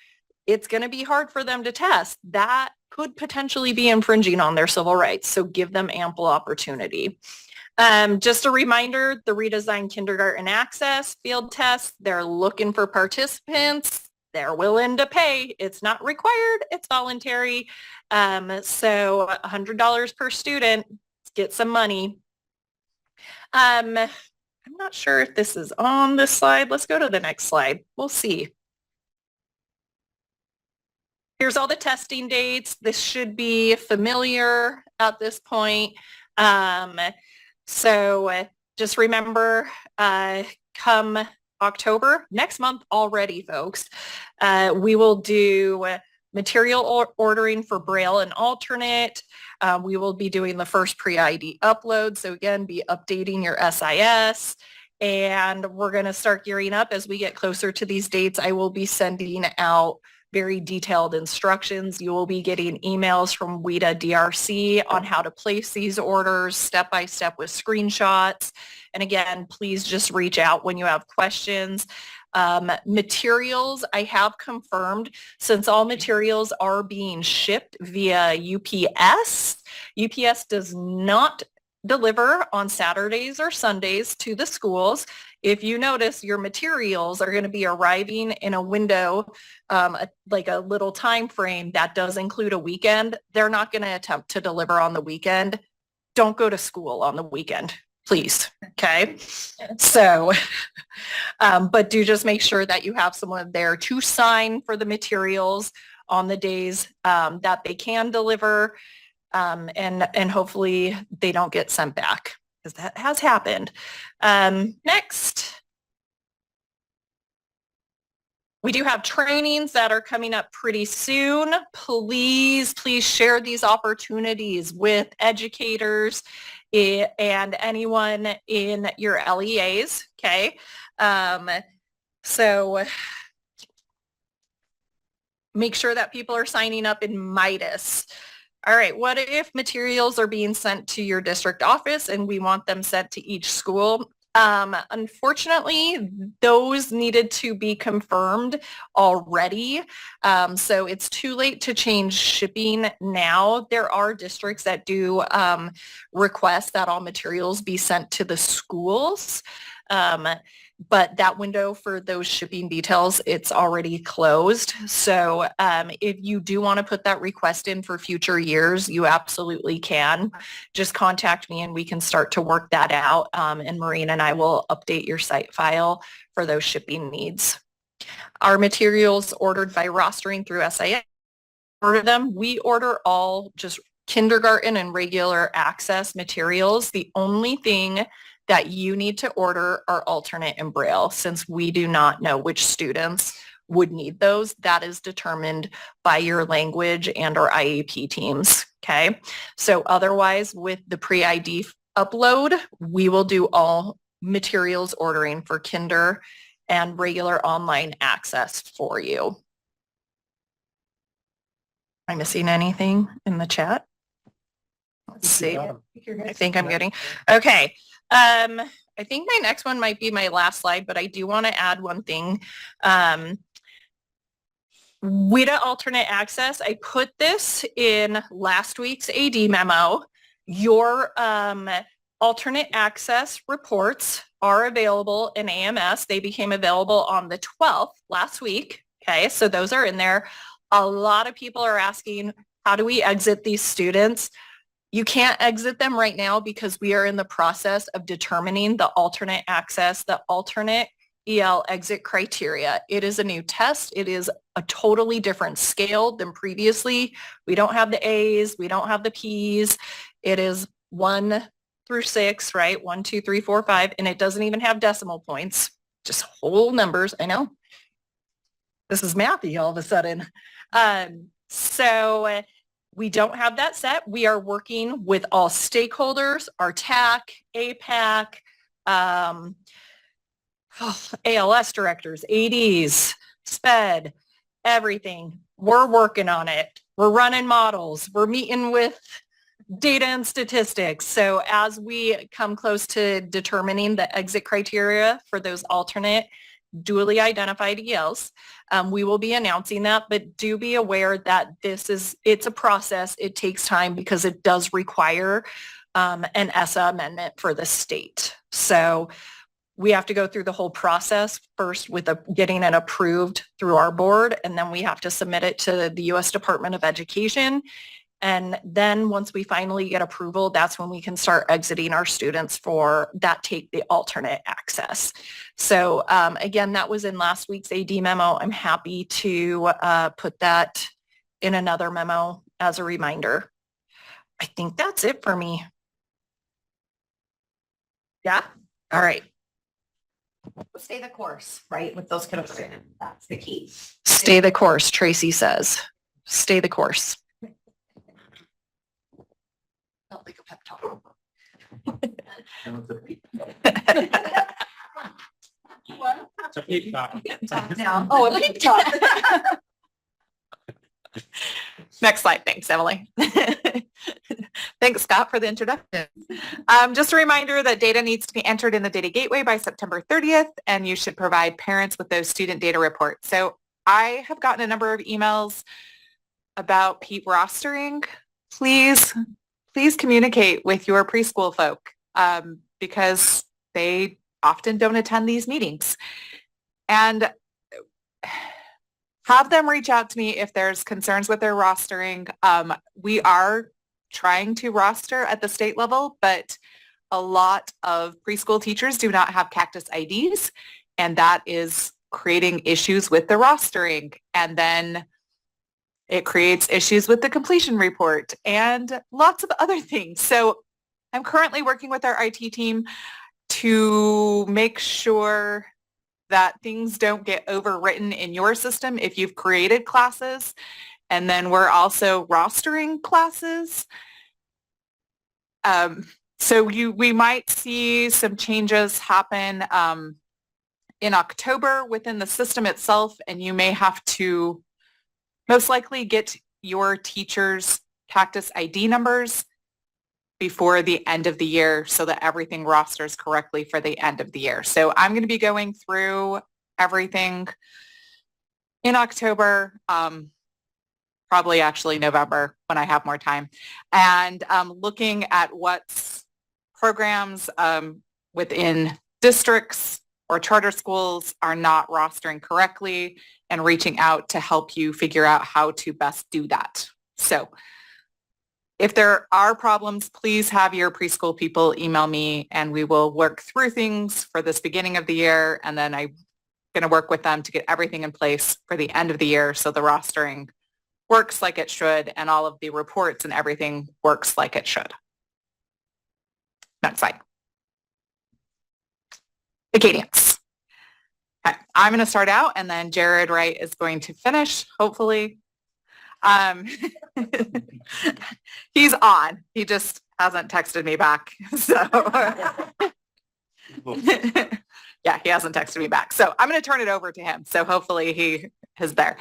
it's going to be hard for them to test, that could potentially be infringing on their civil rights. So give them ample opportunity. Just a reminder, the redesigned kindergarten access field test, they're looking for participants. They're willing to pay. It's not required. It's voluntary. So $100 per student, get some money. I'm not sure if this is on this slide. Let's go to the next slide. We'll see. Here's all the testing dates. This should be familiar at this point. So just remember, come October, next month already, folks, we will do material ordering for Braille and alternate. We will be doing the first pre-ID upload. So again, be updating your SIS. And we're going to start gearing up as we get closer to these dates. I will be sending out very detailed instructions. You will be getting emails from WIDA DRC on how to place these orders step by step with screenshots. And again, please just reach out when you have questions. Materials, I have confirmed, since all materials are being shipped via UPS, UPS does not deliver on Saturdays or Sundays to the schools. If you notice, your materials are going to be arriving in a window, like a little time frame that does include a weekend. They're not going to attempt to deliver on the weekend. Don't go to school on the weekend, please. Okay. So, but do just make sure that you have someone there to sign for the materials on the days that they can deliver. And hopefully they don't get sent back, because that has happened. Next, we do have trainings that are coming up pretty soon. Please share these opportunities with educators and anyone in your LEAs, okay? So make sure that people are signing up in Midas. All right, what if materials are being sent to your district office and we want them sent to each school? Unfortunately, those needed to be confirmed already. So it's too late to change shipping now. There are districts that do request that all materials be sent to the schools. But that window for those shipping details, it's already closed. So if you do want to put that request in for future years, you absolutely can. Just contact me and we can start to work that out. And Maureen and I will update your site file for those shipping needs. Our materials ordered by rostering through SIS, order them. We order all just kindergarten and regular access materials. The only thing that you need to order are alternate and Braille, since we do not know which students would need those. That is determined by your language and our IEP teams, okay? So otherwise, with the pre-ID upload, we will do all materials ordering for kinder and regular online access for you. Am I missing anything in the chat? Let's see. I think I'm getting, okay. I think my next one might be my last slide, but I do want to add one thing. WIDA alternate access, I put this in last week's AD memo. Your alternate access reports are available in AMS. They became available on the 12th last week. Okay, so those are in there. A lot of people are asking, how do we exit these students? You can't exit them right now because we are in the process of determining the alternate access, the alternate EL exit criteria. It is a new test. It is a totally different scale than previously. We don't have the A's, we don't have the P's. It is 1 through 6, right? 1, 2, 3, 4, 5, and it doesn't even have decimal points, just whole numbers. I know. This is mathy all of a sudden. So we don't have that set. We are working with all stakeholders, our TAC, APAC, ALS directors, ADs, SPED, everything. We're working on it. We're running models. We're meeting with data and statistics. So as we come close to determining the exit criteria for those alternate dually identified ELs, we will be announcing that, but do be aware that it's a process. It takes time because it does require an ESSA amendment for the state. So we have to go through the whole process first with getting it approved through our board, and then we have to submit it to the U.S. Department of Education. And then once we finally get approval, that's when we can start exiting our students for that take the alternate access. So again, that was in last week's AD memo. I'm happy to put that in another memo as a reminder. I think that's it for me. Yeah. All right. Stay the course, right? With those kiddos. That's the key. Stay the course, Tracy says. Stay the course. Not like a pep talk. It's a peep talk. Talk now. Oh, a peep talk. Next slide. Thanks, Emily. Thanks, Scott, for the introduction. Just a reminder that data needs to be entered in the data gateway by September 30th, and you should provide parents with those student data reports. So I have gotten a number of emails about PEEP rostering. Please communicate with your preschool folk because they often don't attend these meetings. And have them reach out to me if there's concerns with their rostering. We are trying to roster at the state level, but a lot of preschool teachers do not have Cactus IDs, and that is creating issues with the rostering. And then it creates issues with the completion report and lots of other things. So I'm currently working with our IT team to make sure that things don't get overwritten in your system if you've created classes. And then we're also rostering classes. So we might see some changes happen in October within the system itself, and you may have to most likely get your teachers' Cactus ID numbers before the end of the year so that everything rosters correctly for the end of the year. So I'm going to be going through everything in October, probably actually November when I have more time, and looking at what's programs within districts or charter schools are not rostering correctly and reaching out to help you figure out how to best do that. So if there are problems, please have your preschool people email me and we will work through things for this beginning of the year. And then I'm going to work with them to get everything in place for the end of the year so the rostering works like it should and all of the reports and everything works like it should. Next slide. Acadians. Okay, I'm going to start out and then Jared Wright is going to finish, hopefully. He's on. He just hasn't texted me back. So yeah, he hasn't texted me back. So I'm going to turn it over to him. So hopefully he is there.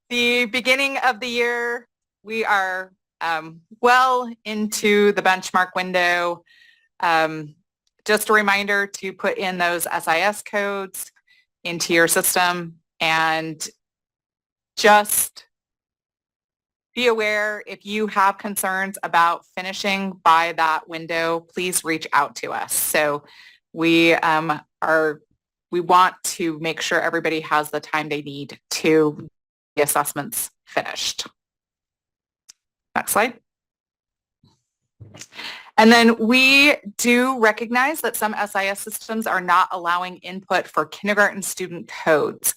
The beginning of the year, we are well into the benchmark window. Just a reminder to put in those SIS codes into your system and just be aware if you have concerns about finishing by that window, please reach out to us. So we want to make sure everybody has the time they need to the assessments finished. Next slide. And then we do recognize that some SIS systems are not allowing input for kindergarten student codes.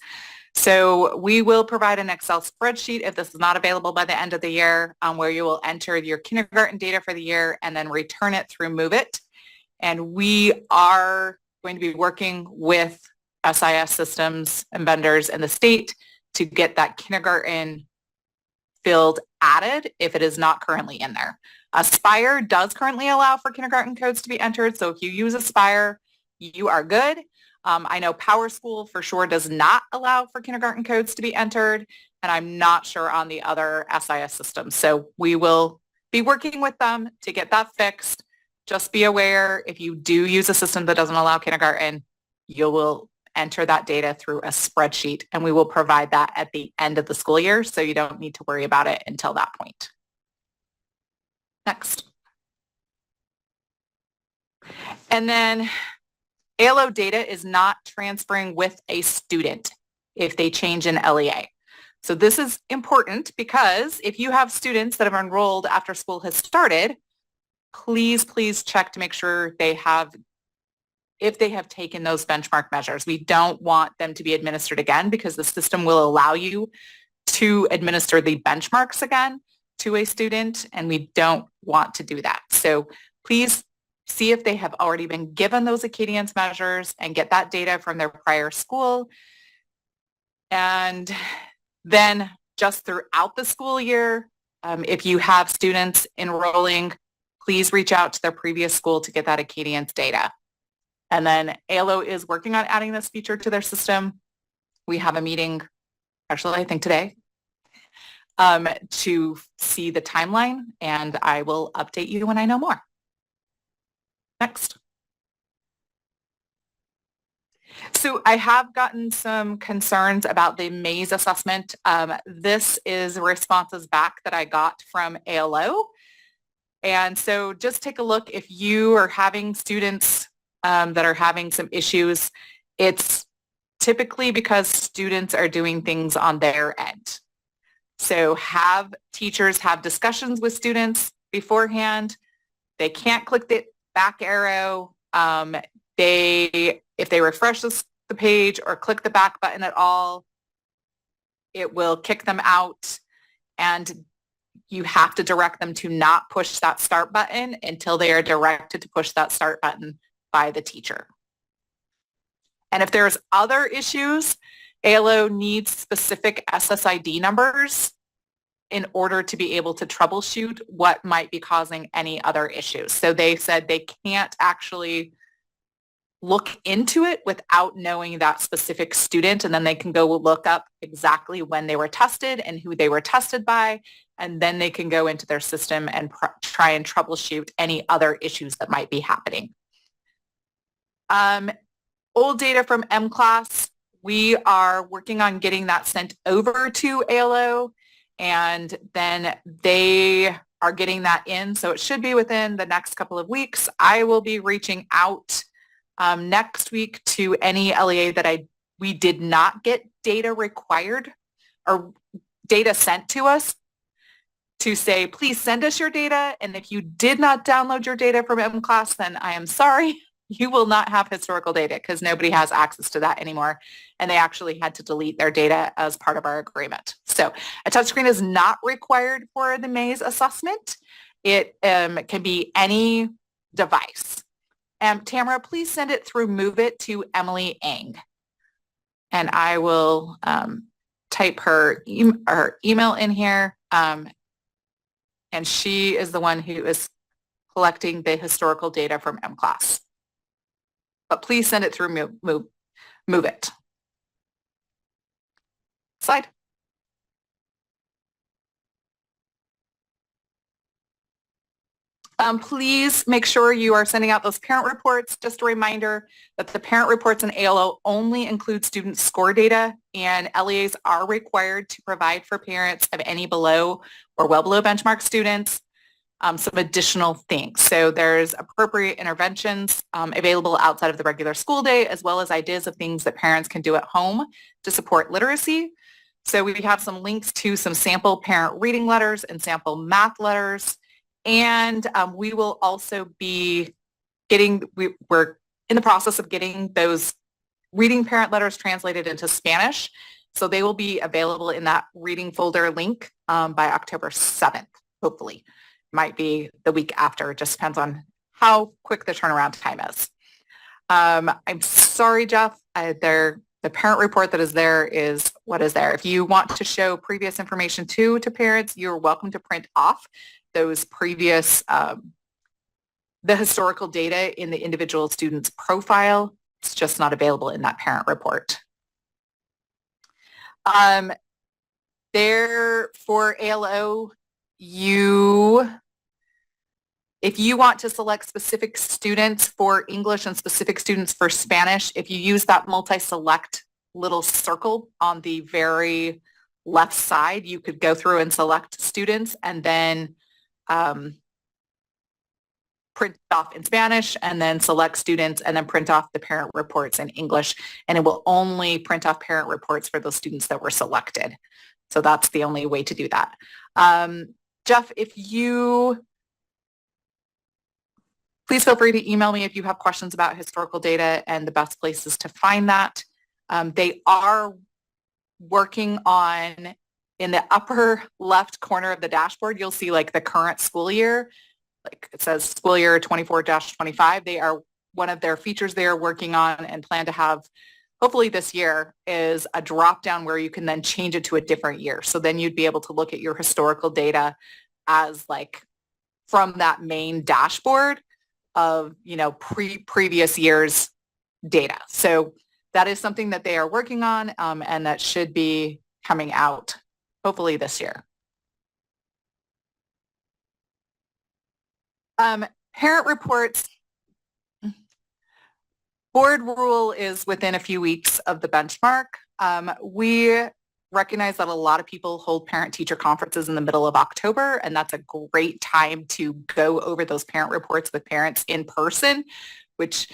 So we will provide an Excel spreadsheet if this is not available by the end of the year, where you will enter your kindergarten data for the year and then return it through Move It. And we are going to be working with SIS systems and vendors in the state to get that kindergarten field added if it is not currently in there. Aspire does currently allow for kindergarten codes to be entered. So if you use Aspire, you are good. I know Power School for sure does not allow for kindergarten codes to be entered, and I'm not sure on the other SIS systems. So we will be working with them to get that fixed. Just be aware if you do use a system that doesn't allow kindergarten, you will enter that data through a spreadsheet, and we will provide that at the end of the school year, so you don't need to worry about it until that point. Next. And then ALO data is not transferring with a student if they change an LEA. So this is important because if you have students that have enrolled after school has started, please check to make sure if they have taken those benchmark measures. We don't want them to be administered again because the system will allow you to administer the benchmarks again to a student, and we don't want to do that. So please see if they have already been given those Acadience measures and get that data from their prior school. And then just throughout the school year, if you have students enrolling, please reach out to their previous school to get that Acadience data. And then ALO is working on adding this feature to their system. We have a meeting, actually, I think today, to see the timeline, and I will update you when I know more. Next. So I have gotten some concerns about the maze assessment. This is responses back that I got from ALO. And so just take a look if you are having students that are having some issues. It's typically because students are doing things on their end. So have teachers have discussions with students beforehand. They can't click the back arrow. If they refresh the page or click the back button at all, it will kick them out, and you have to direct them to not push that start button until they are directed to push that start button by the teacher. And if there's other issues, ALO needs specific SSID numbers in order to be able to troubleshoot what might be causing any other issues. So they said they can't actually look into it without knowing that specific student, and then they can go look up exactly when they were tested and who they were tested by, and then they can go into their system and try and troubleshoot any other issues that might be happening. Old data from M-Class, we are working on getting that sent over to ALO, and then they are getting that in, so it should be within the next couple of weeks. I will be reaching out next week to any LEA that we did not get data required or data sent to us, to say, please send us your data. And if you did not download your data from M-Class, then I am sorry. You will not have historical data because nobody has access to that anymore. And they actually had to delete their data as part of our agreement. So a touchscreen is not required for the maze assessment. It can be any device. Tamara, please send it through Move It to Emily Eng. And I will type her email in here. And she is the one who is collecting the historical data from M-Class. But please send it through Move It. Slide. Please make sure you are sending out those parent reports. Just a reminder that the parent reports in ALO only include student score data, and LEAs are required to provide for parents of any below or well below benchmark students some additional things. So there's appropriate interventions available outside of the regular school day, as well as ideas of things that parents can do at home to support literacy. So we have some links to some sample parent reading letters and sample math letters. And we will also be we're in the process of getting those reading parent letters translated into Spanish. So they will be available in that reading folder link by October 7th, hopefully. Might be the week after. It just depends on how quick the turnaround time is. I'm sorry, Jeff. The parent report that is there is what is there. If you want to show previous information to parents, you're welcome to print off those previous, the historical data in the individual student's profile. It's just not available in that parent report. There for ALO, if you want to select specific students for English and specific students for Spanish, if you use that multi-select little circle on the very left side, you could go through and select students and then print off in Spanish and then select students and then print off the parent reports in English. And it will only print off parent reports for those students that were selected. So that's the only way to do that. Jeff, please feel free to email me if you have questions about historical data and the best places to find that. They are working on, in the upper left corner of the dashboard, you'll see like the current school year. like it says school year 24-25. They are one of their features they are working on and plan to have hopefully this year is a drop down where you can then change it to a different year. So then you'd be able to look at your historical data as like from that main dashboard of, you know, previous years data. So that is something that they are working on and that should be coming out hopefully this year. Parent reports. Board rule is within a few weeks of the benchmark. We recognize that a lot of people hold parent-teacher conferences in the middle of October, and that's a great time to go over those parent reports with parents in person, which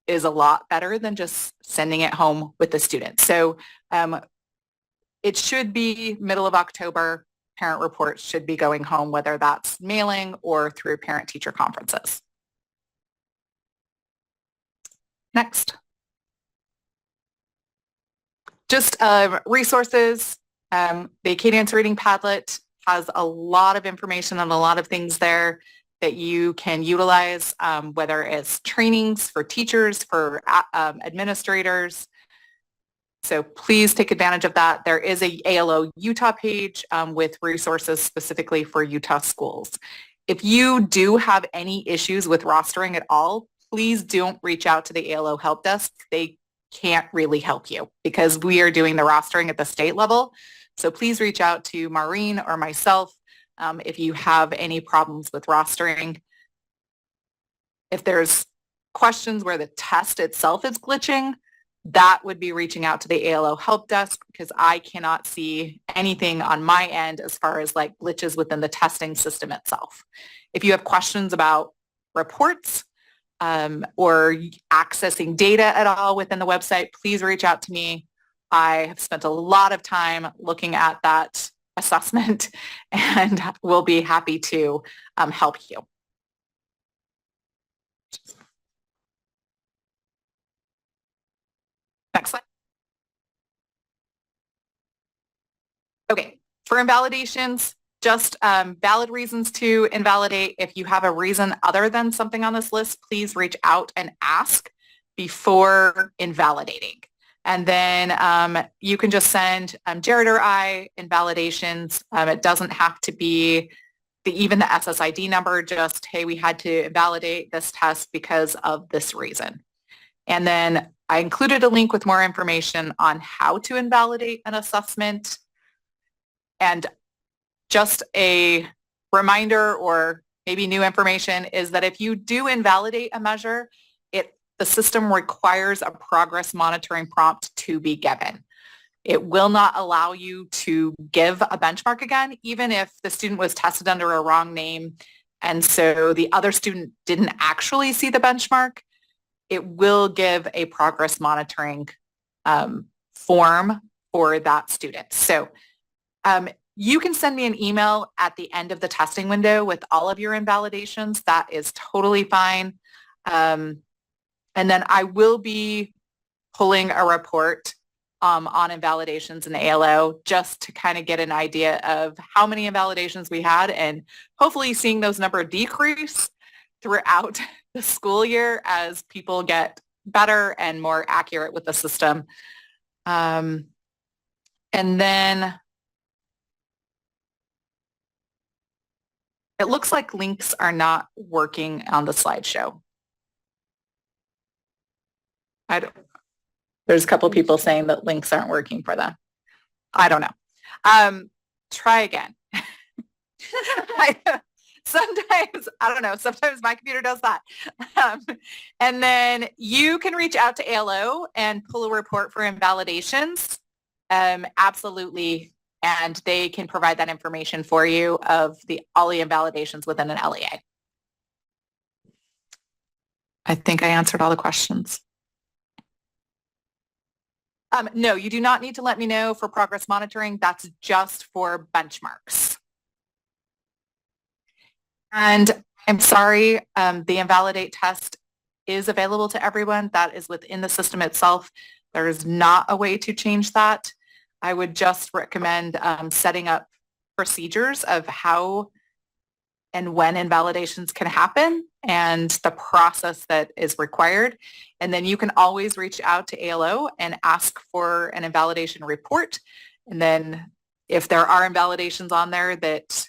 is a lot better than just sending it home with the student. So it should be middle of October. Parent reports should be going home, whether that's mailing or through parent-teacher conferences. Next. Just resources. The Acadience Reading Padlet has a lot of information and a lot of things there that you can utilize, whether it's trainings for teachers, for administrators. So please take advantage of that. There is a ALO Utah page with resources specifically for Utah schools. If you do have any issues with rostering at all, please don't reach out to the ALO help desk. They can't really help you because we are doing the rostering at the state level. So please reach out to Maureen or myself if you have any problems with rostering. If there's questions where the test itself is glitching, that would be reaching out to the ALO help desk because I cannot see anything on my end as far as like glitches within the testing system itself. If you have questions about reports or accessing data at all within the website, please reach out to me. I have spent a lot of time looking at that assessment and will be happy to help you. Next slide. Okay, for invalidations, just valid reasons to invalidate. If you have a reason other than something on this list, please reach out and ask before invalidating. And then you can just send Jared or I invalidations. It doesn't have to be even the SSID number, just, hey, we had to invalidate this test because of this reason. And then I included a link with more information on how to invalidate an assessment. And just a reminder or maybe new information is that if you do invalidate a measure, the system requires a progress monitoring prompt to be given. It will not allow you to give a benchmark again, even if the student was tested under a wrong name. And so the other student didn't actually see the benchmark. It will give a progress monitoring form for that student. So you can send me an email at the end of the testing window with all of your invalidations. That is totally fine. And then I will be pulling a report on invalidations in the ALO just to kind of get an idea of how many invalidations we had and hopefully seeing those number decrease throughout the school year as people get better and more accurate with the system. And then it looks like links are not working on the slideshow. There's a couple people saying that links aren't working for them. I don't know. Try again. Sometimes, I don't know, sometimes my computer does that. And then you can reach out to ALO and pull a report for invalidations. Absolutely. And they can provide that information for you of all the invalidations within an LEA. I think I answered all the questions. No, you do not need to let me know for progress monitoring. That's just for benchmarks. And I'm sorry, the invalidate test is available to everyone. That is within the system itself. There is not a way to change that. I would just recommend setting up procedures of how and when invalidations can happen and the process that is required. And then you can always reach out to ALO and ask for an invalidation report. And then if there are invalidations on there that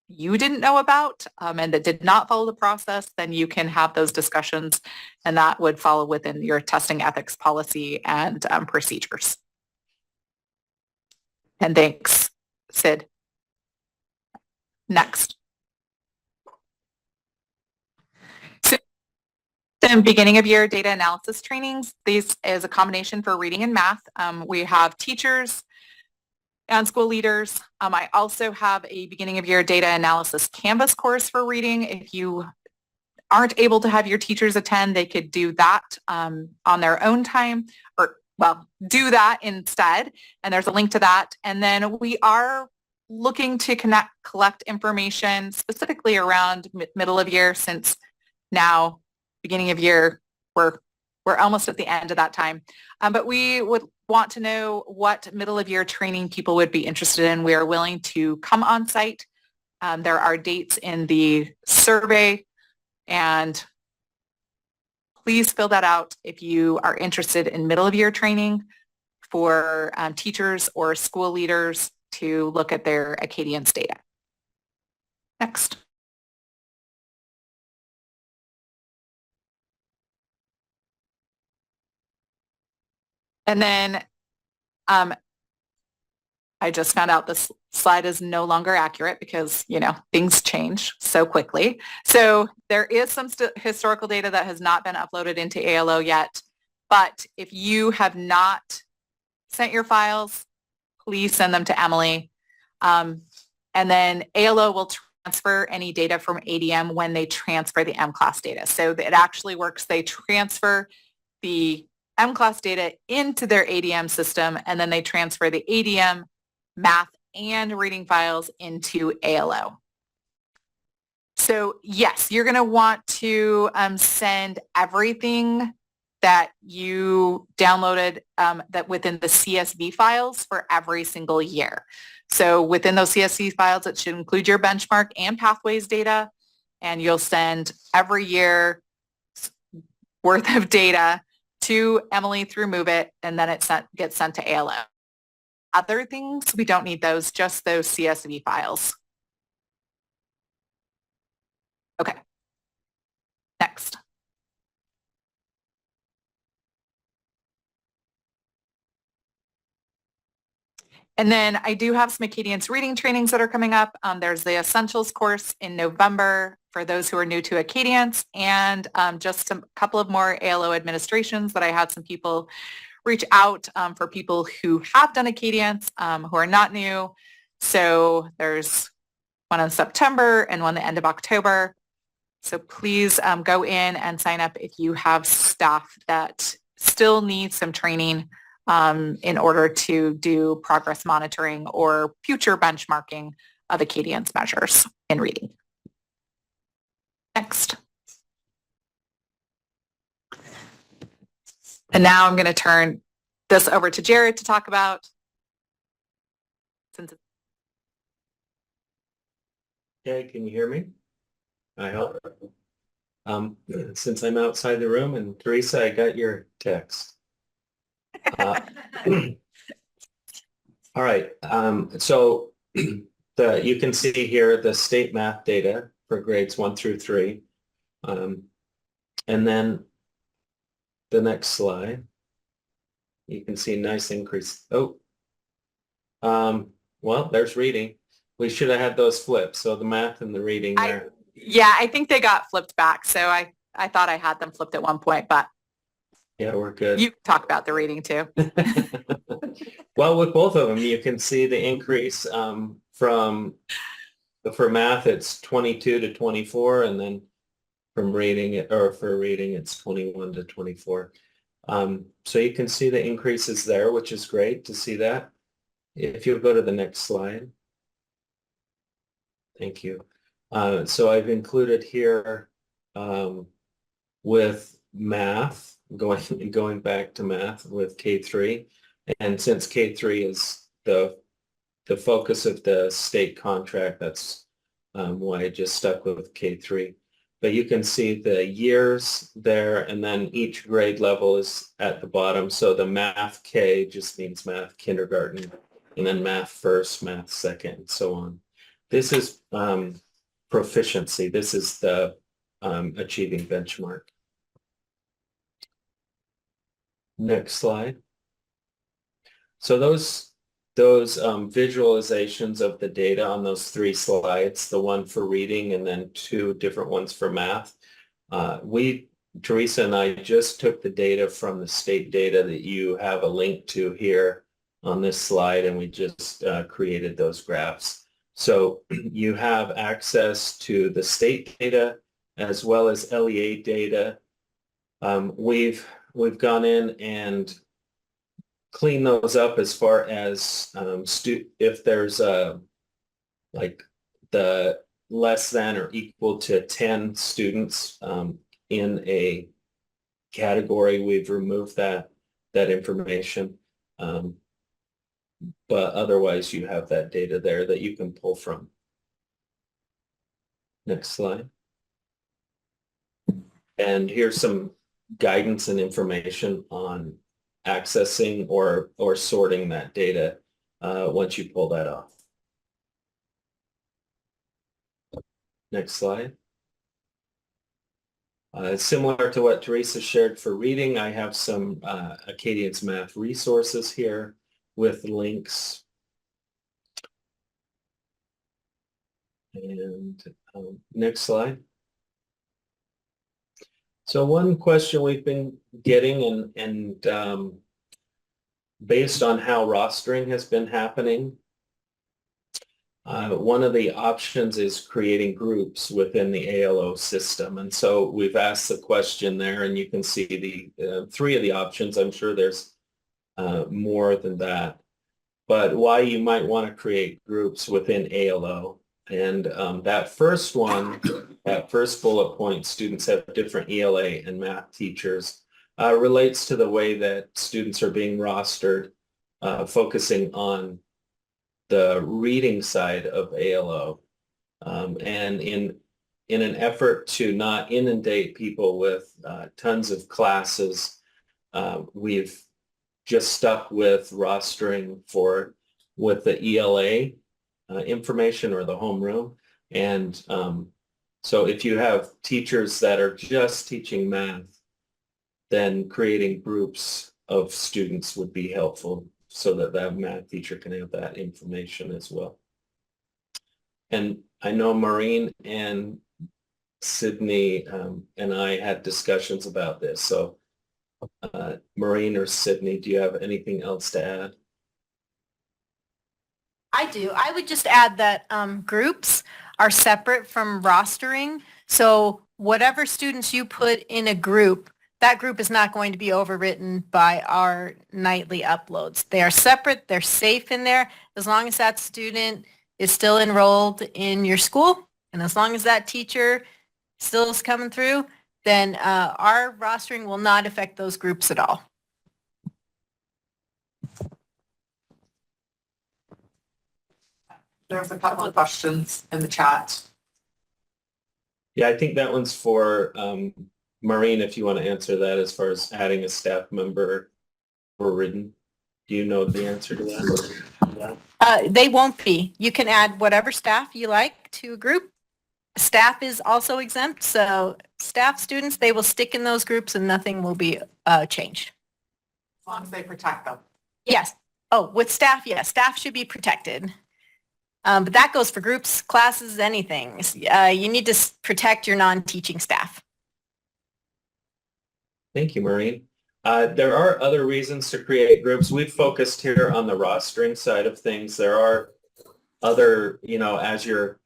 you didn't know about and that did not follow the process, then you can have those discussions, and that would follow within your testing ethics policy and procedures. And thanks, Sid. Next. So the beginning of year data analysis trainings, this is a combination for reading and math. We have teachers and school leaders. I also have a beginning of year data analysis Canvas course for reading. If you aren't able to have your teachers attend, they could do that on their own time, or well, do that instead. And there's a link to that. And then we are looking to collect information specifically around middle of year, since now beginning of year, we're almost at the end of that time. But we would want to know what middle of year training people would be interested in. We are willing to come on site. There are dates in the survey, and please fill that out if you are interested in middle of year training for teachers or school leaders to look at their Acadience data. Next. And then I just found out this slide is no longer accurate because, you know, things change so quickly. So there is some historical data that has not been uploaded into ALO yet. But if you have not sent your files, please send them to Emily. And then ALO will transfer any data from ADM when they transfer the M-class data. So it actually works. They transfer the M-class data into their ADM system, and then they transfer the ADM math and reading files into ALO. So yes, you're going to want to send everything that you downloaded that within the CSV files for every single year. So within those CSV files, it should include your benchmark and pathways data, and you'll send every year worth of data to Emily through Move It, and then it gets sent to ALO. Other things, we don't need those, just those CSV files. Okay. Next. And then I do have some Acadience reading trainings that are coming up. There's the Essentials course in November for those who are new to Acadience, and just a couple of more ALO administrations that I had some people reach out for people who have done Acadience, who are not new. So there's one in September and one the end of October. So please go in and sign up if you have staff that still need some training in order to do progress monitoring or future benchmarking of Acadience measures in reading. Next. And now I'm going to turn this over to Jared to talk about. Okay, can you hear me? I hope. Since I'm outside the room, and Teresa, I got your text. All right, so you can see here the state math data for grades 1 through 3. And then the next slide, you can see nice increase. Oh, well, there's reading. We should have had those flipped. So the math and the reading there. Yeah, I think they got flipped back. So I thought I had them flipped at one point, but yeah, we're good. You talk about the reading too. Well, with both of them, you can see the increase for math, it's 22 to 24, and then from reading it's 21 to 24. So you can see the increases there, which is great to see that. If you go to the next slide. Thank you. So I've included here with math, going back to math with K3. And since K3 is the focus of the state contract, that's why I just stuck with K3. But you can see the years there, and then each grade level is at the bottom. So the math K just means math kindergarten, and then math first, math second, and so on. This is proficiency. This is the achieving benchmark. Next slide. So those visualizations of the data on those 3 slides, the one for reading and then 2 different ones for math, Teresa and I just took the data from the state data that you have a link to here on this slide, and we just created those graphs. So you have access to the state data as well as LEA data. We've gone in and cleaned those up as far as if there's like the less than or equal to 10 students in a category, we've removed that information. But otherwise you have that data there that you can pull from. Next slide. And here's some guidance and information on accessing or sorting that data once you pull that off. Next slide. Similar to what Teresa shared for reading, I have some Acadians Math resources here with links. And next slide. So one question we've been getting, and based on how rostering has been happening, one of the options is creating groups within the ALO system. And so we've asked the question there, and you can see the 3 of the options. I'm sure there's more than that. But why you might want to create groups within ALO. And that first one, that first bullet point, students have different ELA and math teachers, relates to the way that students are being rostered, focusing on the reading side of ALO. And in an effort to not inundate people with tons of classes, we've just stuck with rostering with the ELA information or the homeroom. And so if you have teachers that are just teaching math, then creating groups of students would be helpful so that that math teacher can have that information as well. And I know Maureen and Sydney and I had discussions about this. So Maureen or Sydney, do you have anything else to add? I do. I would just add that groups are separate from rostering. So whatever students you put in a group, that group is not going to be overwritten by our nightly uploads. They are separate. They're safe in there as long as that student is still enrolled in your school. And as long as that teacher still is coming through, then our rostering will not affect those groups at all. There's a couple of questions in the chat. Yeah, I think that one's for Maureen, if you want to answer that as far as adding a staff member or written. Do you know the answer to that? They won't be. You can add whatever staff you like to a group. Staff is also exempt, so staff students, they will stick in those groups and nothing will be changed. As long as they protect them. Yes. Oh, with staff, yes, staff should be protected. But that goes for groups, classes, anything. You need to protect your non-teaching staff. Thank you, Maureen. There are other reasons to create groups. We've focused here on the rostering side of things. There are other, as you're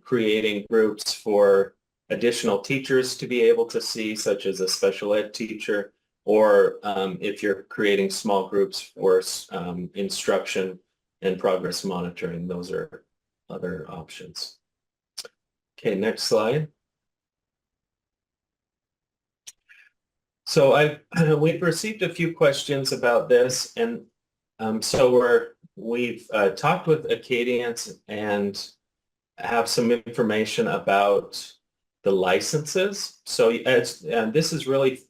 creating groups for additional teachers to be able to see, such as a special ed teacher, or if you're creating small groups for instruction and progress monitoring, those are other options. Okay, next slide. So we've received a few questions about this, and so we've talked with Acadians and have some information about the licenses. So and this is really,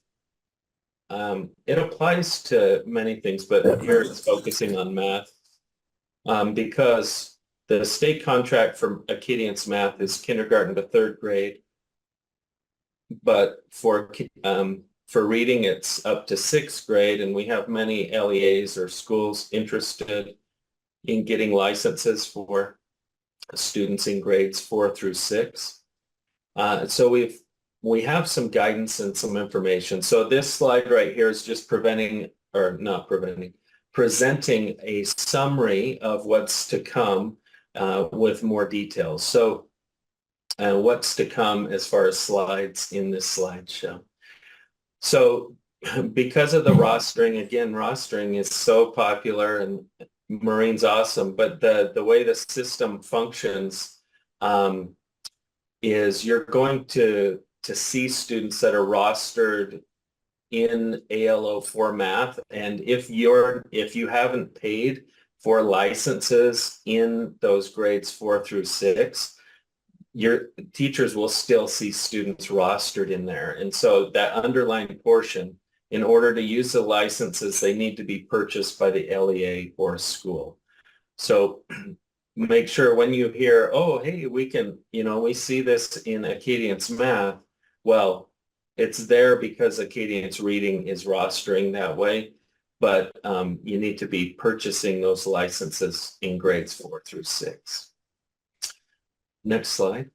it applies to many things, but here it's focusing on math, because the state contract for Acadience math is kindergarten to third grade, but for reading it's up to sixth grade, and we have many LEAs or schools interested in getting licenses for students in grades 4 through 6. So we have some guidance and some information. So this slide right here is just presenting a summary of what's to come with more details. So what's to come as far as slides in this slideshow. So because of the rostering, again, rostering is so popular and Maureen's awesome, but the way the system functions is you're going to see students that are rostered in ALO for math, and if you haven't paid for licenses in those grades 4 through 6, your teachers will still see students rostered in there. And so that underlying portion, in order to use the licenses, they need to be purchased by the LEA or school. So make sure when you hear, oh, hey, we see this in Acadience math. Well, it's there because Acadience reading is rostering that way, but you need to be purchasing those licenses in grades 4 through 6. Next slide.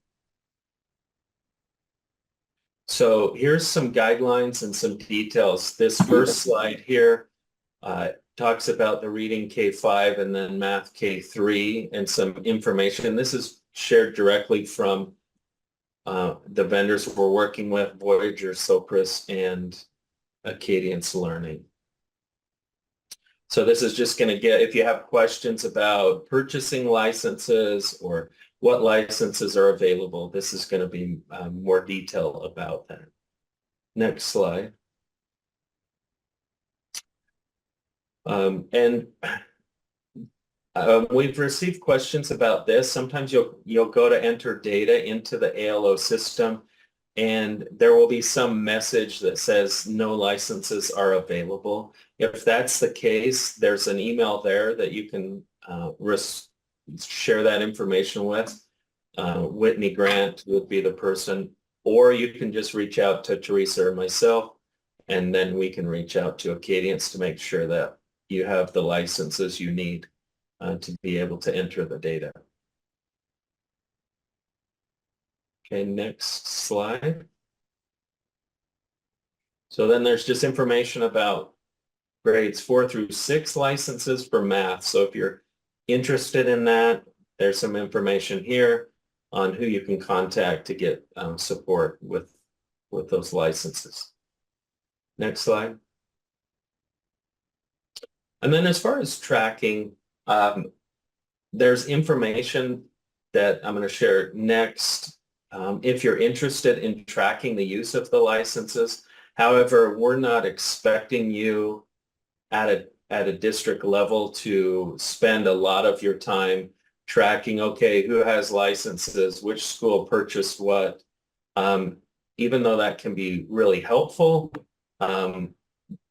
So here's some guidelines and some details. This first slide here talks about the reading K5 and then math K3 and some information. This is shared directly from the vendors we're working with, Voyager, Sopris, and Acadience Learning. So this is just going to get, if you have questions about purchasing licenses or what licenses are available, this is going to be more detail about that. Next slide. We've received questions about this. Sometimes you'll go to enter data into the ALO system, and there will be some message that says no licenses are available. If that's the case, there's an email there that you can share that information with. Whitney Grant would be the person, or you can just reach out to Teresa or myself, and then we can reach out to Acadience to make sure that you have the licenses you need to be able to enter the data. Okay, next slide. So then there's just information about grades 4 through 6 licenses for math. So if you're interested in that, there's some information here on who you can contact to get support with those licenses. Next slide. And then as far as tracking, there's information that I'm going to share next if you're interested in tracking the use of the licenses. However, we're not expecting you at a district level to spend a lot of your time tracking, okay, who has licenses, which school purchased what. Even though that can be really helpful,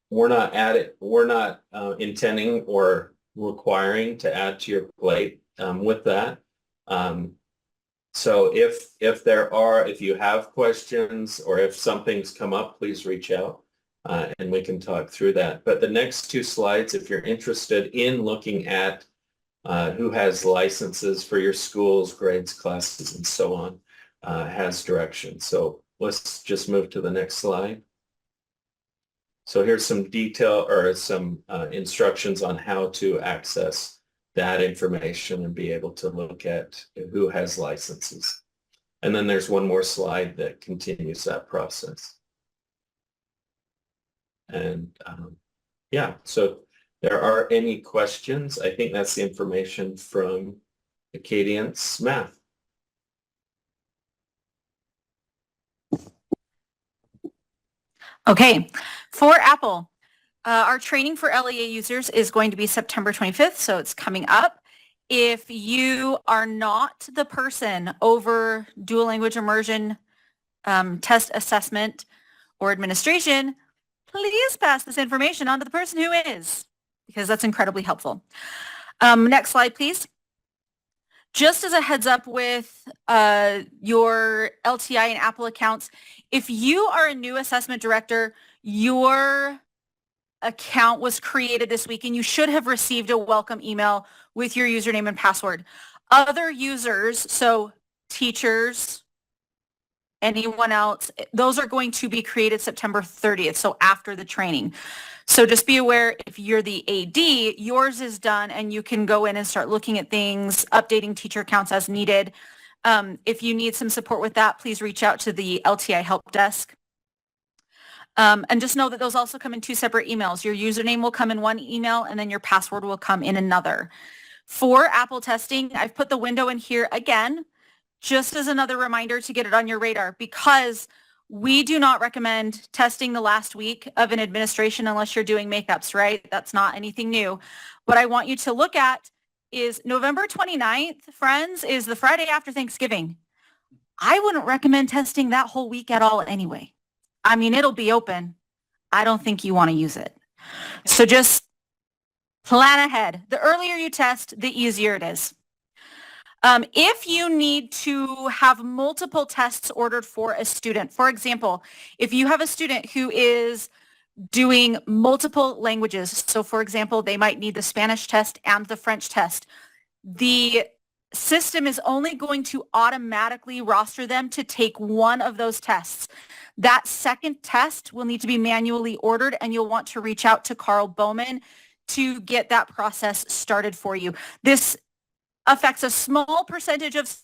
we're not intending or requiring to add to your plate with that. So if you have questions or if something's come up, please reach out and we can talk through that. But the next 2 slides, if you're interested in looking at who has licenses for your schools, grades, classes, and so on, has direction. So let's just move to the next slide. So here's some detail or some instructions on how to access that information and be able to look at who has licenses. And then there's one more slide that continues that process. And yeah, so there are any questions? I think that's the information from Acadience Math. Okay, for Apple, our training for LEA users is going to be September 25th, so it's coming up. if you are not the person over dual language immersion test assessment or administration, please pass this information on to the person who is, because that's incredibly helpful. Next slide, please. Just as a heads up with your LTI and Apple accounts, if you are a new assessment director, your account was created this week and you should have received a welcome email with your username and password. Other users, so teachers, anyone else, those are going to be created September 30th, so after the training. So just be aware, if you're the AD, yours is done and you can go in and start looking at things, updating teacher accounts as needed. If you need some support with that, please reach out to the LTI help desk. And just know that those also come in 2 separate emails. Your username will come in one email and then your password will come in another. For Apple testing, I've put the window in here again, just as another reminder to get it on your radar, because we do not recommend testing the last week of an administration unless you're doing makeups, right? That's not anything new. What I want you to look at is November 29th, friends, is the Friday after Thanksgiving. I wouldn't recommend testing that whole week at all anyway. I mean, it'll be open. I don't think you want to use it. So just plan ahead. The earlier you test, the easier it is. If you need to have multiple tests ordered for a student, for example, if you have a student who is doing multiple languages, so for example, they might need the Spanish test and the French test, the system is only going to automatically roster them to take one of those tests. That second test will need to be manually ordered, and you'll want to reach out to Carl Bowman to get that process started for you. This affects a small percentage of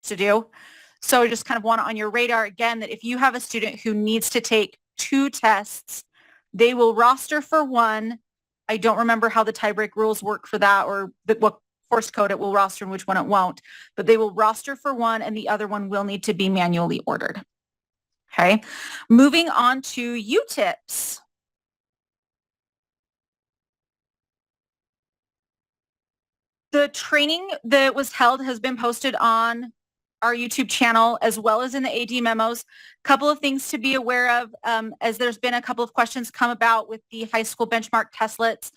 to do. So I just kind of want it on your radar again that if you have a student who needs to take 2 tests, they will roster for one. I don't remember how the tiebreak rules work for that, or what course code it will roster and which one it won't, but they will roster for one and the other one will need to be manually ordered. Okay, moving on to UTIPs. The training that was held has been posted on our YouTube channel as well as in the AD memos. Couple of things to be aware of, as there's been a couple of questions come about with the high school benchmark testlets.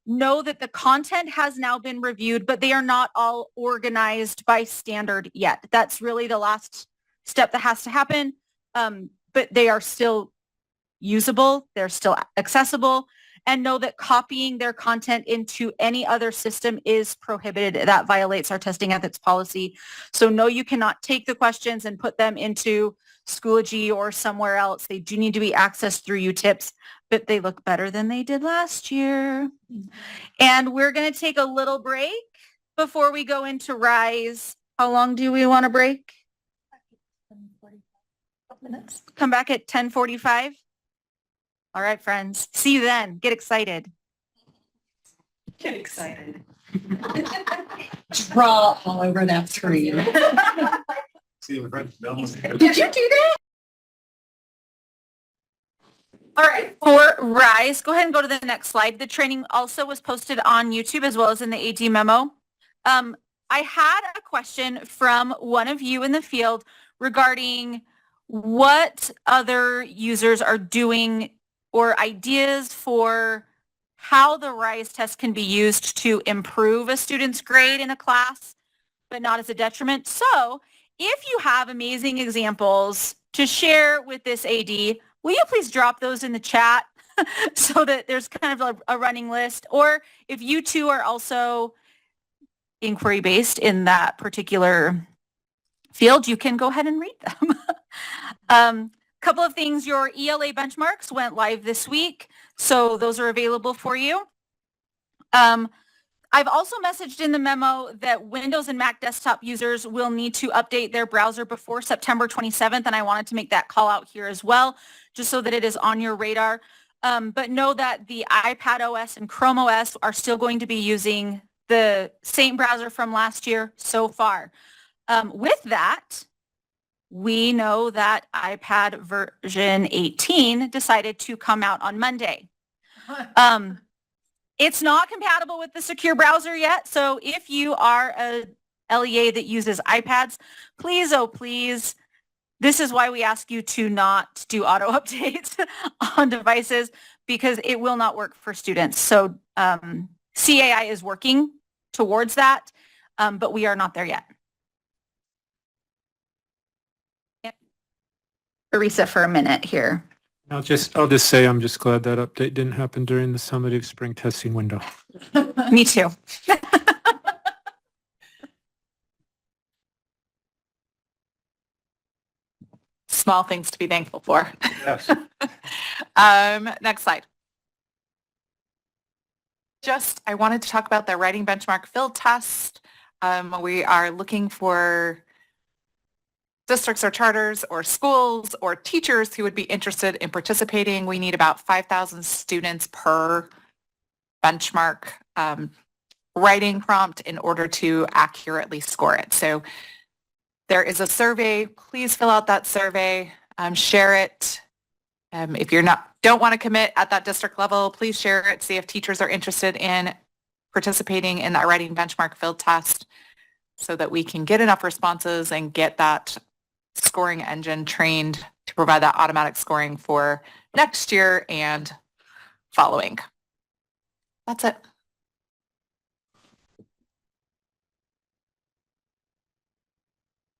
Know that the content has now been reviewed, but they are not all organized by standard yet. That's really the last step that has to happen, but they are still usable. They're still accessible. And know that copying their content into any other system is prohibited. That violates our testing ethics policy. So no, you cannot take the questions and put them into Schoology or somewhere else. They do need to be accessed through UTIPs, but they look better than they did last year. And we're going to take a little break before we go into RISE. How long do we want to break? Come back at 10:45. All right, friends. See you then. Get excited. Get excited. Draw all over that screen. See you, friend. Did you do that? All right, for RISE, go ahead and go to the next slide. The training also was posted on YouTube as well as in the AD memo. I had a question from one of you in the field regarding what other users are doing or ideas for how the RISE test can be used to improve a student's grade in a class, but not as a detriment. So if you have amazing examples to share with this AD, will you please drop those in the chat so that there's kind of a running list? Or if you two are also inquiry-based in that particular field, you can go ahead and read them. Couple of things, your ELA benchmarks went live this week, so those are available for you. I've also messaged in the memo that Windows and Mac desktop users will need to update their browser before September 27th, and I wanted to make that call out here as well, just so that it is on your radar. But know that the iPad OS and Chrome OS are still going to be using the same browser from last year so far. With that, we know that iPad version 18 decided to come out on Monday. It's not compatible with the secure browser yet. So if you are a LEA that uses iPads, please, oh please, this is why we ask you to not do auto updates on devices, because it will not work for students. So CAI is working towards that, but we are not there yet. Teresa for a minute here. I'll just say I'm just glad that update didn't happen during the summative spring testing window. Me too. Small things to be thankful for. Yes. Next slide. I wanted to talk about the writing benchmark field test. We are looking for districts or charters or schools or teachers who would be interested in participating. We need about 5,000 students per benchmark writing prompt in order to accurately score it. So there is a survey. Please fill out that survey, share it. If don't want to commit at that district level, please share it. See if teachers are interested in participating in that writing benchmark field test so that we can get enough responses and get that scoring engine trained to provide that automatic scoring for next year and following. That's it.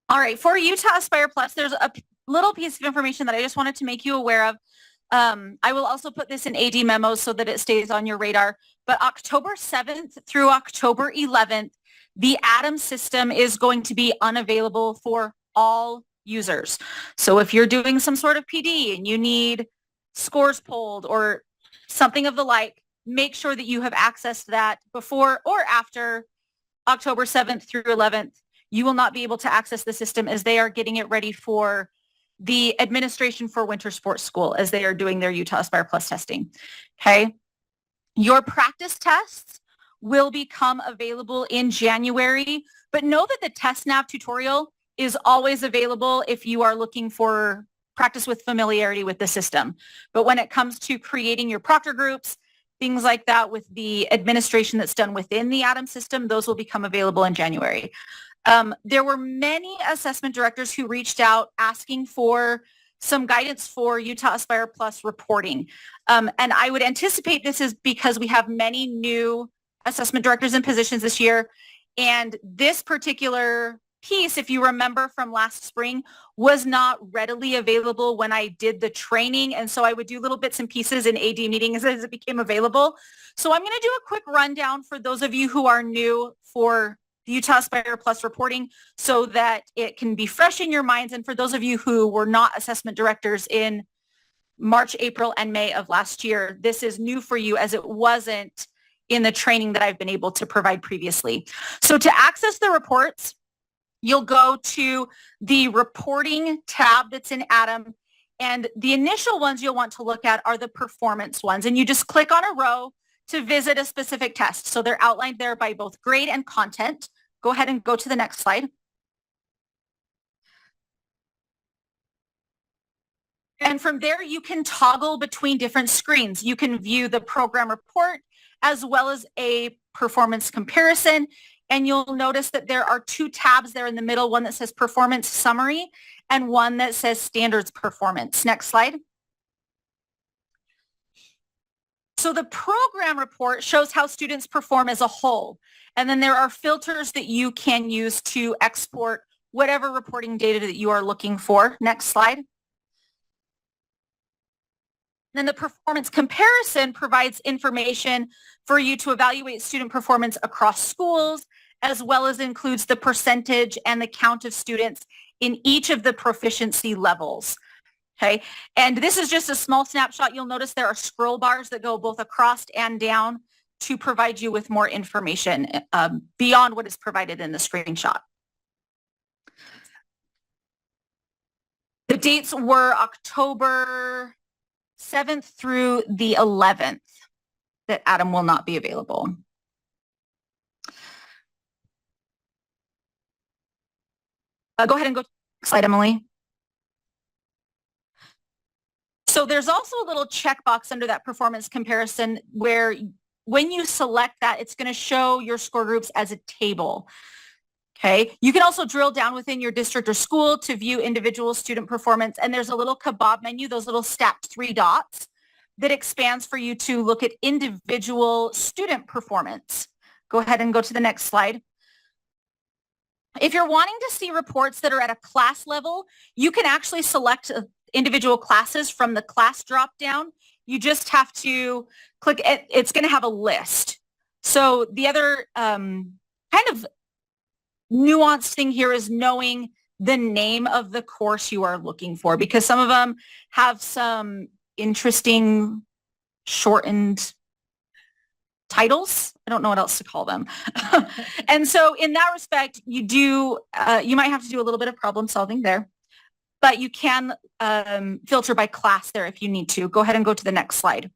All right, for Utah Aspire Plus, there's a little piece of information that I just wanted to make you aware of. I will also put this in AD memos so that it stays on your radar. But October 7th through October 11th, the Atom system is going to be unavailable for all users. So if you're doing some sort of PD and you need scores pulled or something of the like, make sure that you have accessed that before or after October 7th through 11th. You will not be able to access the system as they are getting it ready for the administration for winter sports school as they are doing their Utah Aspire Plus testing. Okay. Your practice tests will become available in January, but know that the TestNav tutorial is always available if you are looking for practice with familiarity with the system. But when it comes to creating your proctor groups, things like that with the administration that's done within the Atom system, those will become available in January. There were many assessment directors who reached out asking for some guidance for Utah Aspire Plus reporting. And I would anticipate this is because we have many new assessment directors in positions this year. And this particular piece, if you remember from last spring, was not readily available when I did the training. And so I would do little bits and pieces in AD meetings as it became available. So I'm going to do a quick rundown for those of you who are new for the Utah Aspire Plus reporting so that it can be fresh in your minds. And for those of you who were not assessment directors in March, April, and May of last year, this is new for you as it wasn't in the training that I've been able to provide previously. So to access the reports, you'll go to the reporting tab that's in Atom. And the initial ones you'll want to look at are the performance ones. And you just click on a row to visit a specific test. So they're outlined there by both grade and content. Go ahead and go to the next slide. And from there, you can toggle between different screens. You can view the program report as well as a performance comparison. And you'll notice that there are two tabs there in the middle, one that says performance summary and one that says standards performance. Next slide. So the program report shows how students perform as a whole. And then there are filters that you can use to export whatever reporting data that you are looking for. Next slide. Then the performance comparison provides information for you to evaluate student performance across schools, as well as includes the percentage and the count of students in each of the proficiency levels. Okay, and this is just a small snapshot. You'll notice there are scroll bars that go both across and down to provide you with more information beyond what is provided in the screenshot. The dates were October 7th through the 11th that Atom will not be available. Go ahead and go to the next slide, Emily. So there's also a little checkbox under that performance comparison where when you select that, it's going to show your score groups as a table. Okay. You can also drill down within your district or school to view individual student performance. And there's a little kebab menu, those little stacked 3 dots that expands for you to look at individual student performance. Go ahead and go to the next slide. If you're wanting to see reports that are at a class level, you can actually select individual classes from the class drop down. You just have to click it. It's going to have a list. So the other kind of nuanced thing here is knowing the name of the course you are looking for, because some of them have some interesting shortened titles. I don't know what else to call them. And so in that respect, you might have to do a little bit of problem solving there, but you can filter by class there if you need to. Go ahead and go to the next slide.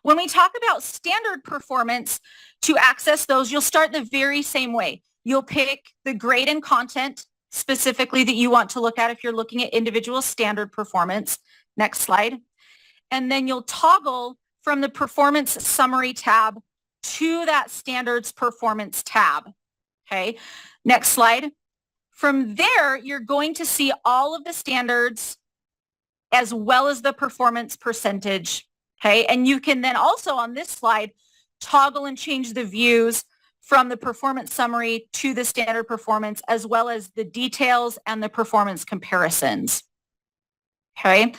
When we talk about standard performance, to access those, you'll start the very same way. You'll pick the grade and content specifically that you want to look at if you're looking at individual standard performance. Next slide. And then you'll toggle from the performance summary tab to that standards performance tab. Okay. Next slide. From there, you're going to see all of the standards as well as the performance percentage. Okay. And you can then also on this slide, toggle and change the views from the performance summary to the standard performance, as well as the details and the performance comparisons. Okay.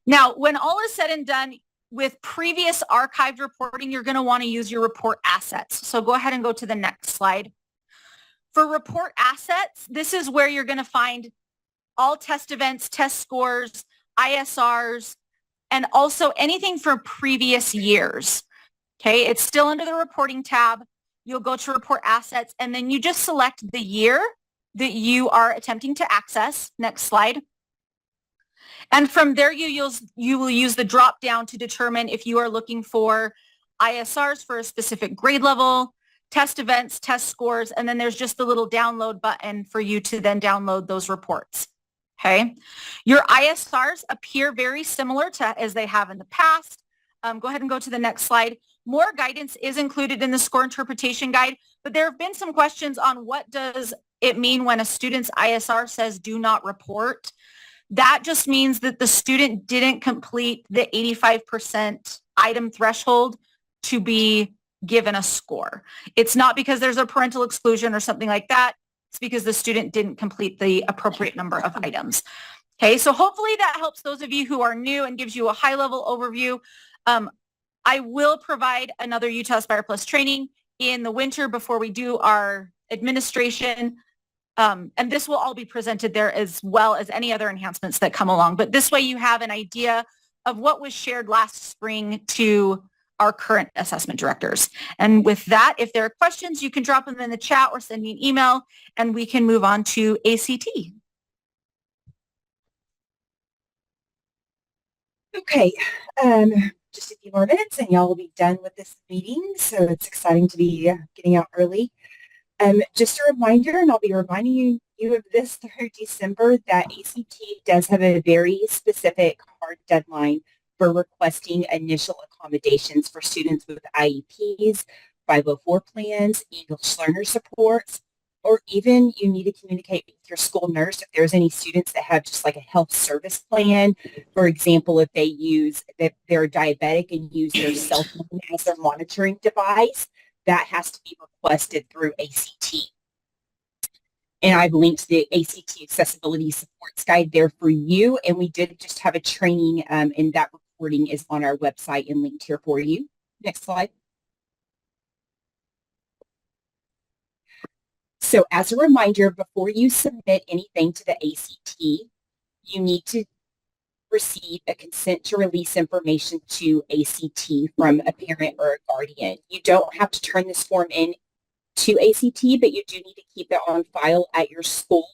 Now, when all is said and done, with previous archived reporting, you're going to want to use your report assets. So go ahead and go to the next slide. For report assets, this is where you're going to find all test events, test scores, ISRs, and also anything from previous years. Okay, it's still under the reporting tab. You'll go to report assets, and then you just select the year that you are attempting to access. Next slide. And from there, you will use the drop down to determine if you are looking for ISRs for a specific grade level, test events, test scores, and then there's just the little download button for you to then download those reports. Okay. Your ISRs appear very similar to as they have in the past. Go ahead and go to the next slide. More guidance is included in the score interpretation guide, but there have been some questions on what does it mean when a student's ISR says do not report. That just means that the student didn't complete the 85% item threshold to be given a score. It's not because there's a parental exclusion or something like that. It's because the student didn't complete the appropriate number of items. Okay, so hopefully that helps those of you who are new and gives you a high-level overview. I will provide another Utah Aspire Plus training in the winter before we do our administration. And this will all be presented there as well as any other enhancements that come along. But this way you have an idea of what was shared last spring to our current assessment directors. And with that, if there are questions, you can drop them in the chat or send me an email and we can move on to ACT. Okay, just a few more minutes and y'all will be done with this meeting. So it's exciting to be getting out early. Just a reminder, and I'll be reminding you of this through December, that ACT does have a very specific hard deadline for requesting initial accommodations for students with IEPs, 504 plans, English learner supports, or even you need to communicate with your school nurse if there's any students that have just like a health service plan. For example, if they're diabetic and use their cell phone as their monitoring device, that has to be requested through ACT. And I've linked the ACT Accessibility Supports Guide there for you. And we did just have a training, and that recording is on our website and linked here for you. Next slide. So as a reminder, before you submit anything to the ACT, you need to receive a consent to release information to ACT from a parent or a guardian. You don't have to turn this form in to ACT, but you do need to keep it on file at your school.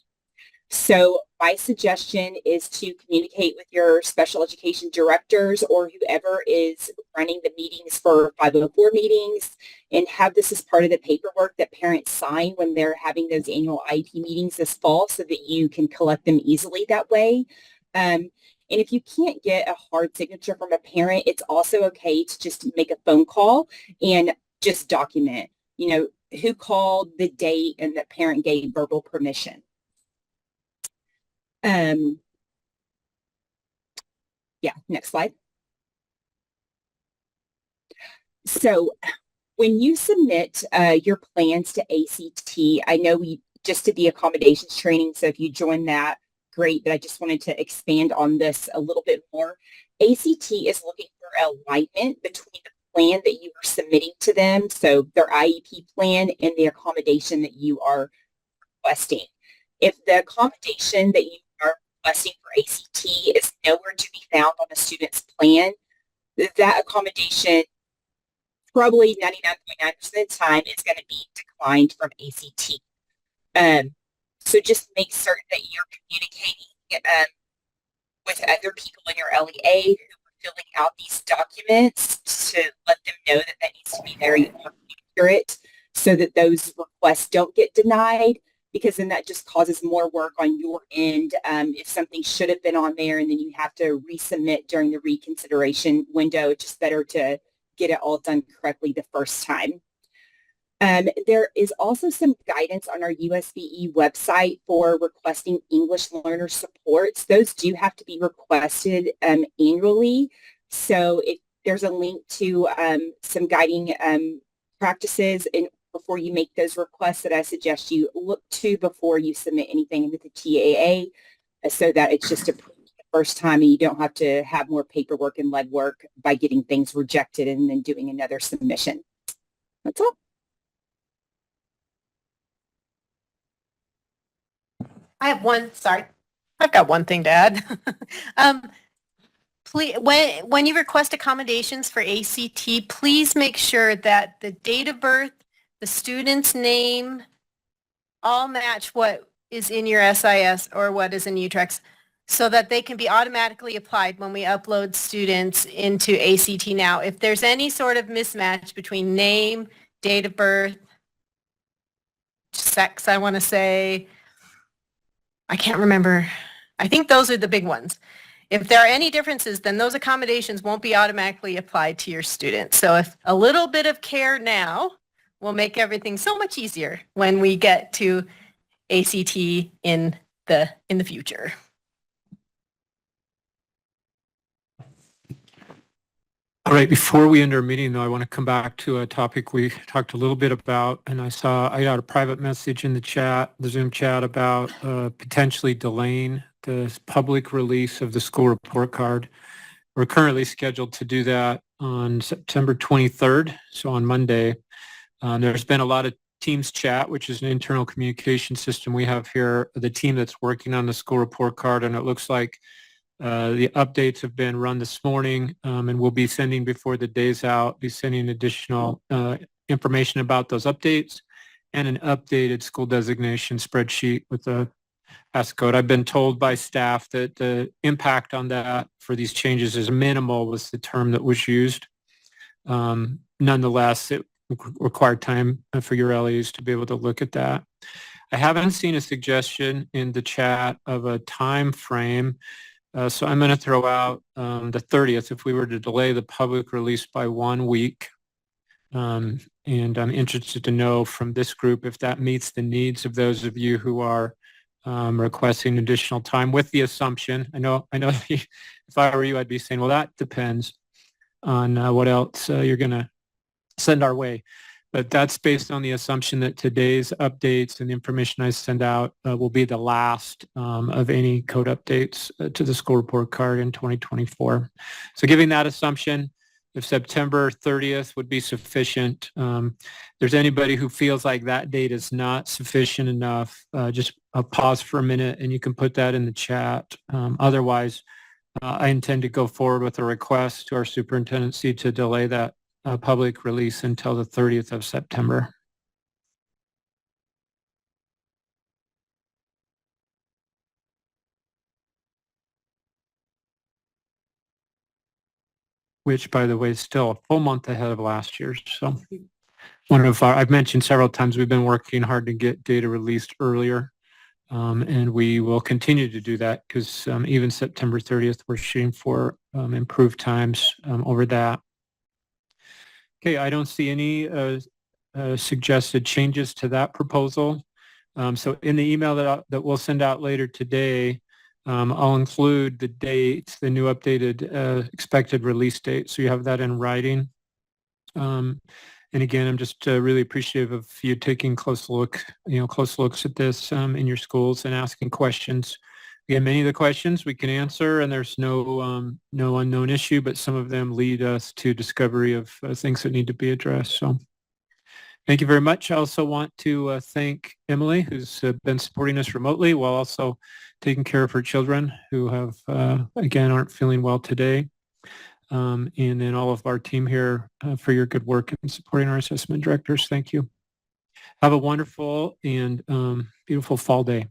So my suggestion is to communicate with your special education directors or whoever is running the meetings for 504 meetings and have this as part of the paperwork that parents sign when they're having those annual IEP meetings this fall so that you can collect them easily that way. And if you can't get a hard signature from a parent, it's also okay to just make a phone call and just document, who called, the date, and the parent gave verbal permission. Yeah, next slide. So when you submit your plans to ACT, I know we just did the accommodations training, so if you join that, great, but I just wanted to expand on this a little bit more. ACT is looking for alignment between the plan that you are submitting to them, so their IEP plan, and the accommodation that you are requesting. If the accommodation that you are requesting for ACT is nowhere to be found on a student's plan, that accommodation probably 99.9% of the time is going to be declined from ACT. So just make certain that you're communicating with other people in your LEA who are filling out these documents to let them know that that needs to be very accurate so that those requests don't get denied, because then that just causes more work on your end. If something should have been on there and then you have to resubmit during the reconsideration window, it's just better to get it all done correctly the first time. There is also some guidance on our USBE website for requesting English learner supports. Those do have to be requested annually. So there's a link to some guiding practices before you make those requests that I suggest you look to before you submit anything into the TAA, so that it's just approved the first time and you don't have to have more paperwork and legwork by getting things rejected and then doing another submission. That's all. I have one, sorry. I've got one thing to add. Please, when you request accommodations for ACT, please make sure that the date of birth, the student's name, all match what is in your SIS or what is in UTREX, so that they can be automatically applied when we upload students into ACT now. If there's any sort of mismatch between name, date of birth, sex, I want to say, I can't remember. I think those are the big ones. If there are any differences, then those accommodations won't be automatically applied to your students. So if a little bit of care now will make everything so much easier when we get to ACT in the future. All right, before we end our meeting, though, I want to come back to a topic we talked a little bit about, and I got a private message in the chat, the Zoom chat, about potentially delaying the public release of the school report card. We're currently scheduled to do that on September 23rd, so on Monday. There's been a lot of Teams chat, which is an internal communication system we have here, the team that's working on the school report card, and it looks like the updates have been run this morning, and we'll be sending before the day's out, be sending additional information about those updates and an updated school designation spreadsheet with the passcode. I've been told by staff that the impact on that for these changes is minimal, was the term that was used. Nonetheless, it required time for your LEs to be able to look at that. I haven't seen a suggestion in the chat of a time frame. So I'm going to throw out the 30th if we were to delay the public release by 1 week. And I'm interested to know from this group if that meets the needs of those of you who are requesting additional time, with the assumption, I know if I were you, I'd be saying, well, that depends on what else you're going to send our way. But that's based on the assumption that today's updates and the information I send out will be the last of any code updates to the school report card in 2024. So giving that assumption, if September 30th would be sufficient, if there's anybody who feels like that date is not sufficient enough, just pause for a minute and you can put that in the chat. Otherwise, I intend to go forward with a request to our superintendency to delay that public release until the 30th of September. Which, by the way, is still a full month ahead of last year's. So I've mentioned several times, we've been working hard to get data released earlier. And we will continue to do that because even September 30th, we're shooting for improved times over that. Okay, I don't see any suggested changes to that proposal. So in the email that we'll send out later today, I'll include the dates, the new updated expected release date. So you have that in writing. And again, I'm just really appreciative of you taking close looks at this in your schools and asking questions. Again, many of the questions we can answer, and there's no unknown issue, but some of them lead us to discovery of things that need to be addressed. So thank you very much. I also want to thank Emily, who's been supporting us remotely while also taking care of her children who have, again, aren't feeling well today. And then all of our team here for your good work in supporting our assessment directors. Thank you. Have a wonderful and beautiful fall day.